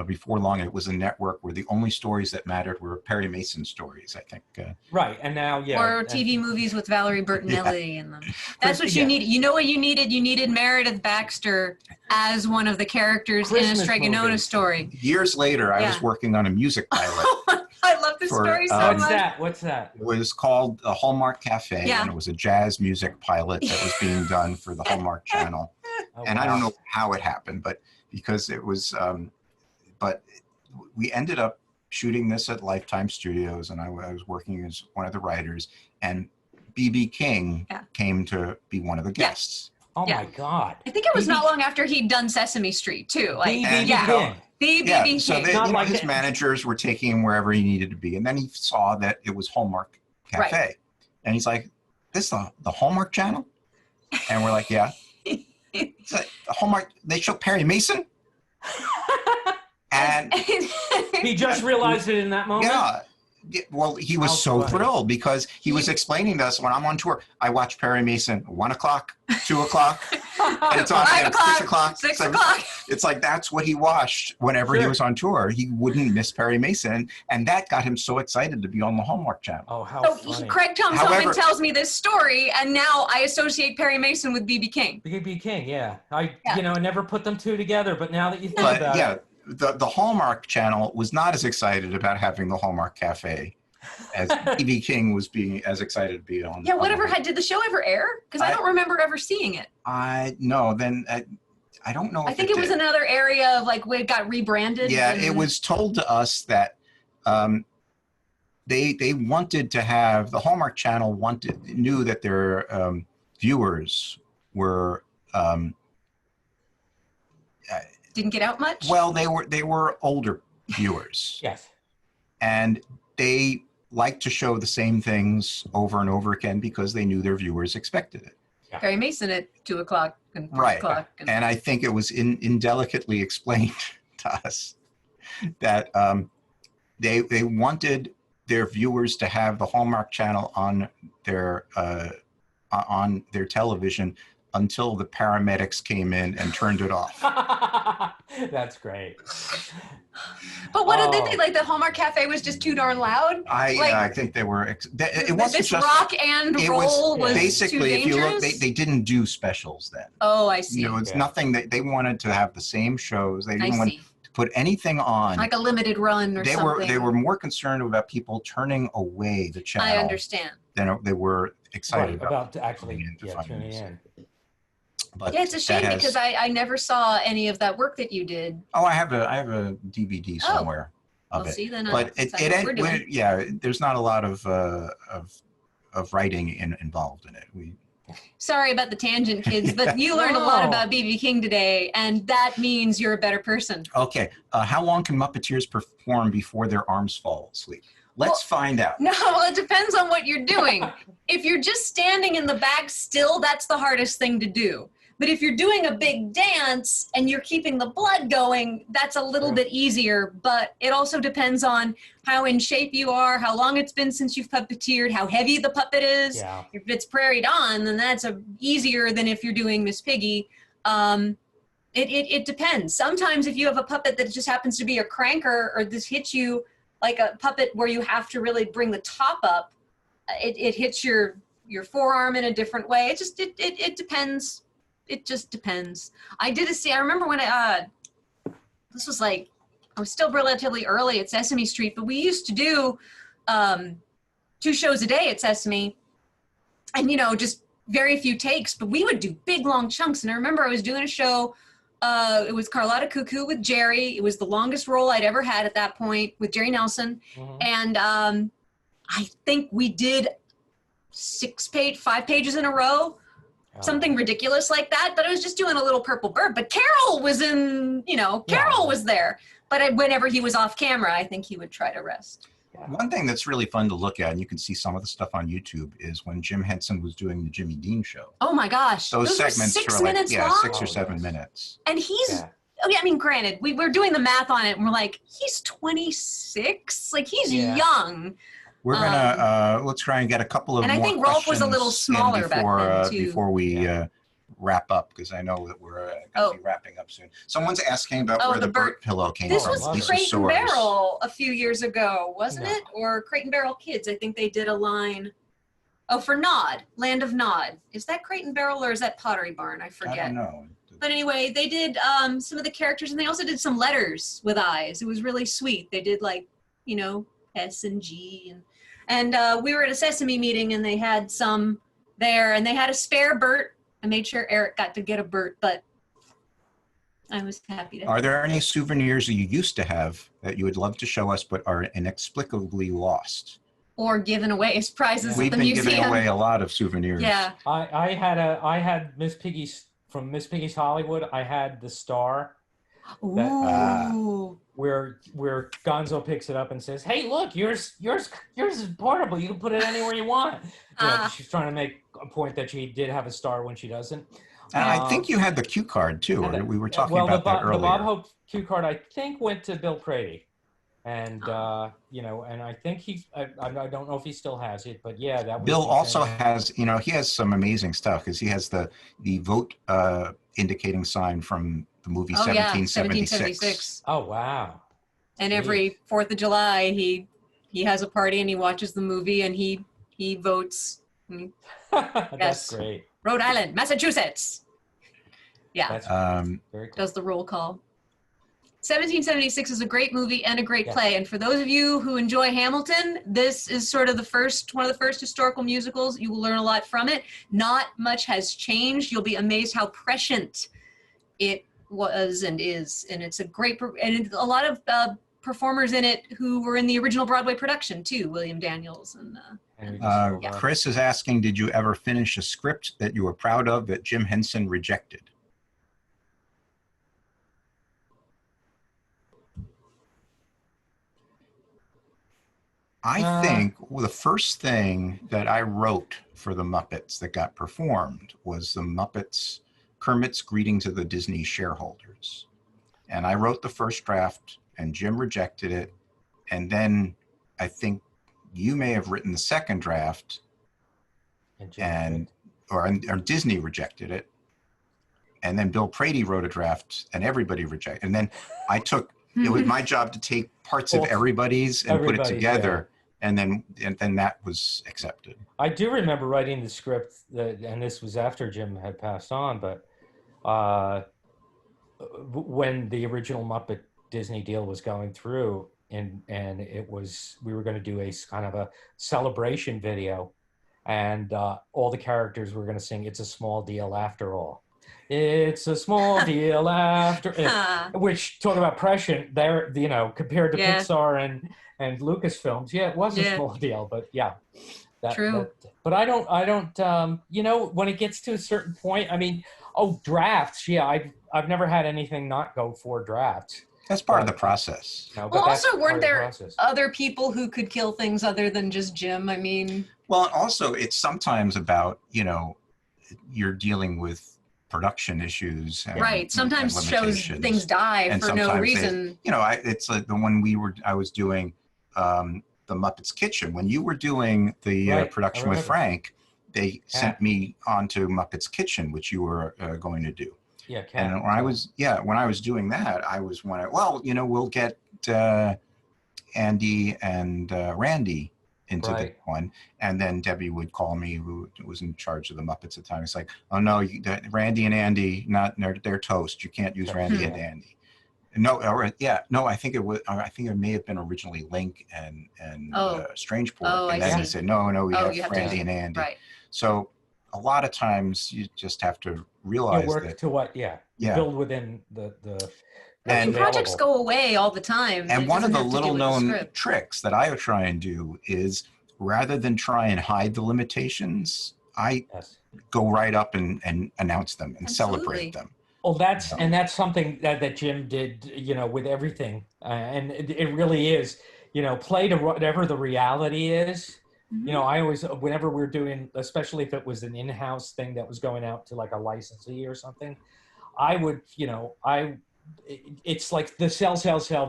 B: before long it was a network where the only stories that mattered were Perry Mason stories, I think.
D: Right, and now
C: Or TV movies with Valerie Bertinelli in them. That's what you needed. You know what you needed? You needed Meredith Baxter as one of the characters
D: Christmas
C: in a Stregonona
D: movies.
C: story.
B: Years later, I was working on a music pilot.
C: I love this story so much.
D: What's that?
B: It was called the Hallmark Cafe,
C: Yeah.
B: and it was a jazz music pilot that was being done for the Hallmark Channel.
D: Oh,
B: And
D: wow.
B: I don't know how it happened, but because it was, but we ended up shooting this at Lifetime Studios, and I was working as one of the writers, and B.B. King came to be one of the guests.
D: Oh
C: Yeah.
D: my God.
C: I think it was not long after he'd done Sesame Street too. Like,
D: B.B.
C: yeah.
D: King.
B: Yeah,
C: B.B.
B: so
C: King.
B: they,
D: Not like
B: his
D: it.
B: managers were taking him wherever he needed to be, and then he saw that it was Hallmark Cafe,
C: Right.
B: and he's like, "This the Hallmark Channel?" And we're like, "Yeah." It's like, the Hallmark, they show Perry Mason, and
D: He just realized it in that moment?
B: yeah. Well, he was
D: How
B: so
D: funny.
B: thrilled because he was explaining to us when I'm on tour. I watch Perry Mason 1 o'clock, 2 o'clock, and it's on
C: 5
B: at 6 o'clock.
C: 6
B: 7
C: o'clock.
B: It's like that's what he watched whenever he
D: Sure.
B: was on tour. He wouldn't miss Perry Mason, and that got him so excited to be on the Hallmark Channel.
D: Oh, how
C: So
D: funny.
C: Craig
B: However-
C: Thompson tells me this story, and now I associate Perry Mason with B.B. King.
D: B.B. King, yeah. I
C: Yeah.
D: I never put them two together, but now that you think
B: But
D: about
B: yeah,
D: it.
B: the Hallmark Channel was not as excited about having the Hallmark Cafe as B.B. King was being as excited to be on.
C: Yeah,
B: on
C: whatever.
B: the-
C: Did the show ever air? Because I don't remember ever seeing it.
B: I no, then I don't know.
C: I
B: if
C: think it was
B: did.
C: another area of like where it got rebranded.
B: Yeah,
C: and-
B: it was told to us that they wanted to have the Hallmark Channel knew that their viewers were
C: Didn't get out much.
B: well, they were older viewers,
D: Yes.
B: and they liked to show the same things over and over again because they knew their viewers expected it.
C: Perry Mason at 2 o'clock and 3
B: Right.
C: o'clock.
B: And I think it was indelicately explained to us that they wanted their viewers to have the Hallmark Channel on their television until the paramedics came in and turned it off.
D: That's great.
C: But what did they
D: Oh.
C: think? Like the Hallmark Cafe was just too darn loud?
B: I think they were. It wasn't
C: this
B: just
C: rock and
B: it
C: roll was
B: basically,
C: too
B: if you look,
C: dangerous?
B: they didn't do specials then.
C: Oh, I see.
B: It's
D: Yeah.
B: nothing that they wanted to have the same shows. They
C: I
B: didn't want
C: see.
B: to put anything on.
C: Like a limited run or
B: they
C: something.
B: were more concerned about people turning away the channel
C: I understand.
B: than they were excited
D: Right, about actually
B: tuning in to find
D: tuning
B: music.
D: in.
B: But
C: Yeah, it's a
B: that
C: shame
B: has-
C: because I never saw any of that work that you did.
B: Oh, I have a DVD somewhere of
C: Well,
B: it.
C: see, then
B: But
C: that's what we're doing.
B: there's not a lot of writing involved in it.
C: Sorry about the tangent, kids, but you learned a lot
D: No.
C: about B.B. King today, and that means you're a better person.
B: Okay, how long can Muppeteers perform before their arms fall asleep? Let's find out.
C: No, well, it depends on what you're doing. If you're just standing in the back still, that's the hardest thing to do. But if you're doing a big dance and you're keeping the blood going, that's a little bit easier. But it also depends on how in shape you are, how long it's been since you've puppeteered, how heavy the puppet is.
D: Yeah.
C: If it's Prairie Dawn, then that's easier than if you're doing Miss Piggy. It depends. Sometimes if you have a puppet that just happens to be a cranker, or this hits you like a puppet where you have to really bring the top up, it hits your forearm in a different way. It depends. It just depends. I remember when this was like, I was still relatively early at Sesame Street, but we used to do 2 shows a day at Sesame, and just very few takes, but we would do big long chunks. And I remember I was doing a show, it was Carlotta Cuckoo with Jerry. It was the longest role I'd ever had at that point with Jerry Nelson.
D: Mhm.
C: And I think we did 5 pages in a row, something ridiculous like that. But I was just doing a little purple bird. But Carol was Carol was there. But whenever he was off camera, I think he would try to rest.
B: One thing that's really fun to look at, and you can see some of the stuff on YouTube, is when Jim Henson was doing the Jimmy Dean show.
C: Oh my gosh.
B: Those
C: were
B: segments
C: 6
B: were like,
C: minutes
B: yeah,
C: long?
B: 6 or 7 minutes.
C: And he's, okay, I mean, granted, we were doing the math on it and we're like, he's 26? Like, he's young.
B: We're gonna let's try and get a couple of
C: and
B: more
C: I think Rolf was a little
B: questions in
C: smaller back then, too.
B: before we wrap up, because I know that we're going to be wrapping up soon. Someone's asking about where the Burt pillow came
C: this
B: from.
C: Was Crate and Barrel a few years ago, wasn't it? Or Crate and Barrel Kids. I think they did a line. Oh, for Nod, Land of Nod. Is that Crate and Barrel or is that Pottery Barn? I forget.
B: I don't know.
C: But anyway, they did some of the characters, and they also did some letters with eyes. It was really sweet. They did, like, you know, S and G. And we were at a Sesame meeting, and they had some there, and they had a spare Bert. I made sure Eric got to get a Bert, but I was happy to.
B: Are there any souvenirs that you used to have that you would love to show us but are inexplicably lost?
C: Or given away as prizes
B: We've
C: at the
B: been
C: museum.
B: giving away a lot of souvenirs.
C: Yeah.
D: I had Miss Piggy's, from Miss Piggy's Hollywood. I had the star.
C: Ooh.
D: Where Gonzo picks it up and says, "Hey, look, yours is portable. You can put it anywhere you want." You know, she's trying to make a point that she did have a star when she doesn't.
B: And I think you had the cue card too. We were talking about that earlier.
D: The Bob Hope cue card, I think, went to Bill Prady, and you know, and I think I don't know if he still has it, but yeah, that was
B: Bill also has, you know, he has some amazing stuff because he has the vote indicating sign from the movie 1776.
D: Oh wow!
C: And every 4th of July, he has a party and he watches the movie and he votes.
D: That's great.
C: Rhode Island, Massachusetts. Yeah.
D: That's very cool.
C: Does the roll call. 1776 is a great movie and a great play. And for those of you who enjoy Hamilton, this is sort of one of the first historical musicals. You will learn a lot from it. Not much has changed. You'll be amazed how prescient it was and is. And it's a great, and a lot of performers in it who were in the original Broadway production too, William Daniels. And
B: Chris is asking, did you ever finish a script that you were proud of that Jim Henson rejected? I think the first thing that I wrote for the Muppets that got performed was the Muppets Kermit's Greeting to the Disney Shareholders. And I wrote the first draft and Jim rejected it. And then I think you may have written the second draft or Disney rejected it. And then Bill Prady wrote a draft and everybody rejected it. And then I took, it was my job to take parts of everybody's and put it together. Yeah. And then that was accepted.
D: I do remember writing the script, and this was after Jim had passed on, but when the original Muppet Disney deal was going through, and we were going to do a kind of a celebration video, and all the characters were going to sing "It's a Small Deal After All." It's a small deal after, which, talk about prescient there, you know, compared to Pixar and Lucasfilms. Yeah, it was a small deal, but yeah.
C: True.
D: But I don't, you know, when it gets to a certain point, I mean, drafts. Yeah, I've never had anything not go for drafts.
B: That's part of the process.
D: No,
C: well, also, weren't there other people who could kill things other than just Jim? I mean.
B: Well, also, it's sometimes about, you know, you're dealing with production issues.
C: Right. Sometimes shows things die for no reason.
B: You know, it's like the one I was doing, the Muppets Kitchen. When you were doing the production with Frank, they sent me on to Muppets Kitchen, which you were going to do.
D: Yeah.
B: And when I was doing that, I was well, you know, we'll get Andy and Randy into the one, and then Debbie would call me, who was in charge of the Muppets at the time. It's like, oh no, Randy and Andy, they're toast. You can't use Randy and Andy. No, I think it may have been originally Link and Strangeport, and then he said, no, we have Randy and Andy.
C: Right.
B: So a lot of times you just have to realize
D: build within the
C: and projects go away all the time.
B: And one of the little known tricks that I would try and do is, rather than try and hide the limitations, I go right up and announce them and celebrate them.
D: Well, that's something that Jim did, you know, with everything. And it really is, you know, play to whatever the reality is.
C: Mhm.
D: You know, I always, whenever we're doing, especially if it was an in-house thing that was going out to like a licensee or something, I would, you know, it's like the sell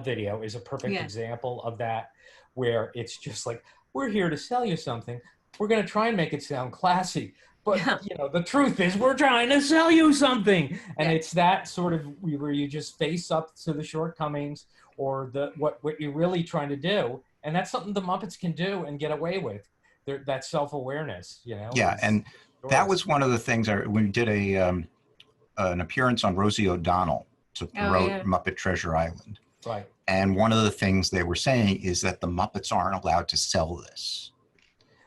D: video is a perfect
C: Yeah.
D: example of that, where it's just like, we're here to sell you something. We're going to try and make it sound classy. But,
C: Yeah.
D: you know, the truth is we're trying to sell you something. And
C: Yeah.
D: it's that sort of where you just face up to the shortcomings or what you're really trying to do. And that's something the Muppets can do and get away with. That self-awareness, you know.
B: Yeah, and that was one of the things we did an appearance on Rosie O'Donnell to promote
C: yeah.
B: Muppet Treasure Island.
D: Right.
B: And one of the things they were saying is that the Muppets aren't allowed to sell this.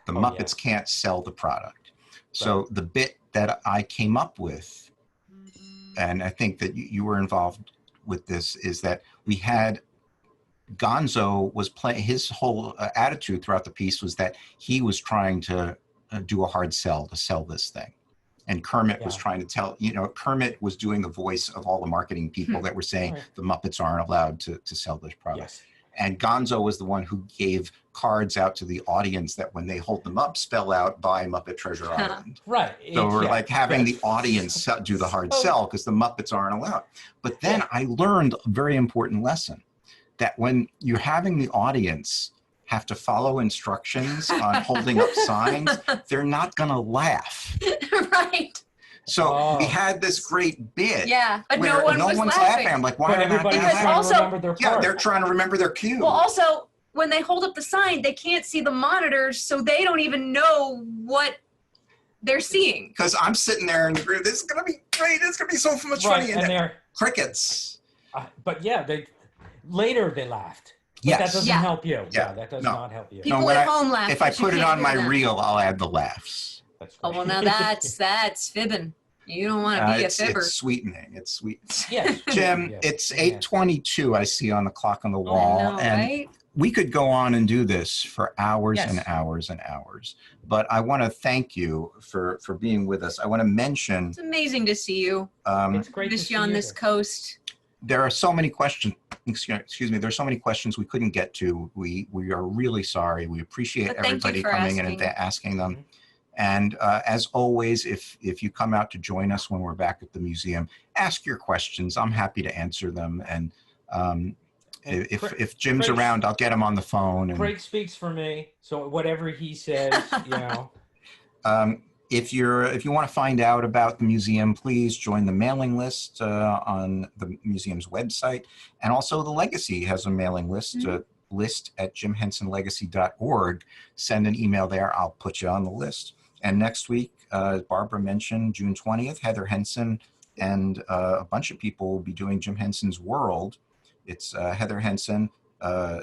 B: The Muppets can't sell the product. So the bit that I came up with, and I think that you were involved with this, is that we had Gonzo was playing, his whole attitude throughout the piece was that he was trying to do a hard sell to sell this thing. And Kermit was trying to tell, you know, Kermit was doing the voice of all the marketing people that were saying the Muppets aren't allowed to sell this product.
D: Yes.
B: And Gonzo was the one who gave cards out to the audience that when they hold them up, spell out "Buy Muppet Treasure Island."
D: Right.
B: So we're like having the audience do the hard sell because the Muppets aren't allowed. But then I learned a very important lesson, that when you're having the audience have to follow instructions on holding up signs, they're not going to laugh.
C: Right.
B: So we had this great bit.
C: Yeah, but
B: where
C: no one was
B: one's
C: laughing.
B: I'm like, why
D: But
B: are they not
D: everybody's
C: Because
D: trying to
C: also-
D: remember their part.
B: they're trying to remember their cue.
C: Well, also, when they hold up the sign, they can't see the monitors, so they don't even know what they're seeing.
B: Because I'm sitting there in the group, this is going to be great. It's going to be so much funny.
D: And they're,
B: crickets.
D: but yeah, later they laughed. But
B: Yes.
D: that doesn't
C: Yeah.
D: help you.
B: Yeah.
D: That does
B: No.
D: not help you.
C: People
B: when
C: at home laugh.
B: If I
C: but you
B: put it
C: can't
B: on
C: hear
B: my
C: them.
B: reel, I'll add the laughs.
D: That's
C: Oh,
D: right.
C: well, now that's fibbing. You don't want to be a fibber.
B: It's sweetening. It's sweet.
D: Yes.
B: Jim,
D: Yes.
B: it's
D: Yeah.
B: 8:22 I see on the clock on the wall.
C: I know,
B: and
C: right?
B: we could go on and do this for hours
D: Yes.
B: and hours and hours. But I want to thank you for being with us. I want to mention
C: It's amazing to see you.
D: It's great to
C: Miss
D: see
C: you on
D: you
C: this
D: here.
C: coast.
B: there are so many questions. Excuse me. There's so many questions we couldn't get to. We are really sorry. We appreciate
C: But thank you
B: everybody
C: for
B: coming in and
C: asking.
B: asking them. And as always, if you come out to join us when we're back at the museum, ask your questions. I'm happy to answer them. And if Jim's
D: Craig-
B: around, I'll get him on the phone. And
D: Craig speaks for me, so whatever he says, you know.
B: if you want to find out about the museum, please join the mailing list on the museum's website. And also the Legacy has a mailing list, list at jimhensonlegacy.org. Send an email there. I'll put you on the list. And next week, as Barbara mentioned, June 20th, Heather Henson and a bunch of people will be doing Jim Henson's World. It's Heather Henson,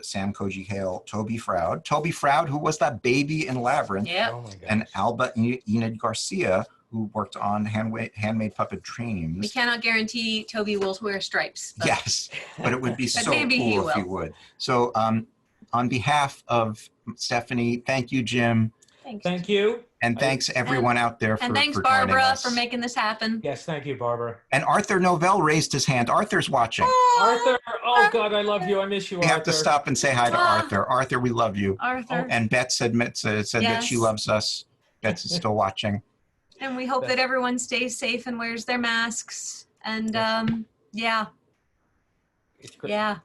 B: Sam Koji Hale, Toby Froud. Toby Froud, who was that baby in Labyrinth.
C: Yep.
D: Oh my God.
B: And Alba Enid Garcia, who worked on Handmade Puppet Dreams.
C: We cannot guarantee Toby will wear stripes. But
B: Yes, but it would be so
C: maybe he
B: cool if you
C: will.
B: would. So on behalf of Stephanie, thank you, Jim.
C: Thanks.
D: Thank you.
B: And thanks everyone out there
C: And thanks,
B: for joining
C: Barbara,
B: us.
C: for making this happen.
D: Yes, thank you, Barbara.
B: And Arthur Novell raised his hand. Arthur's watching.
D: Arthur, oh God, I love you. I miss you,
B: We
D: Arthur.
B: have to stop and say hi to
C: Ah.
B: Arthur. Arthur, we love you.
C: Arthur.
B: And Beth said that she
C: Yes.
B: loves us. Beth is still watching.
C: And we hope that everyone stays safe and wears their masks. And yeah,
D: It's great.
C: yeah.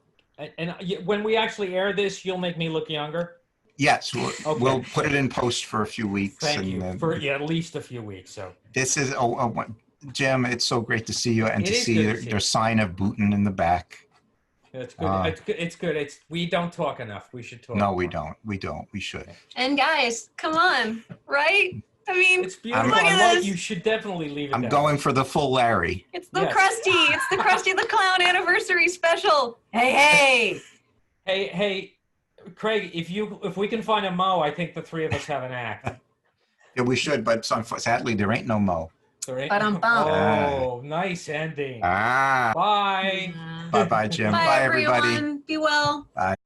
D: And when we actually air this, you'll make me look younger.
B: Yes,
D: Okay.
B: we'll put it in post for a few weeks.
D: Thank
B: and
D: you
B: then-
D: for at least a few weeks. So
B: This is Jim. It's so great to see you and
D: It
B: to
D: is
B: see
D: good to
B: your,
D: see
B: your
D: you.
B: sign of Booten in the back.
D: it's good. It's good. We don't talk enough. We should talk.
B: No,
D: more.
B: we don't. We don't. We should.
C: And guys, come on, right? I mean,
D: It's beautiful.
C: Look at
D: I love it.
C: this.
D: You should definitely leave it.
B: I'm
D: down.
B: going for the full Larry.
C: it's the
D: Yes.
C: Krusty. It's the Krusty the Clown anniversary special. Hey, hey.
D: Hey, Craig, if we can find a Mo, I think the three of us have an act.
B: Yeah, we should, but sadly there ain't no Mo.
D: There ain't-
C: Ba-dum-bum.
D: Oh, nice ending.
B: Ah.
D: Bye.
B: Bye, Jim.
C: Bye,
B: Bye, everybody.
C: everyone. Be well.
B: Bye.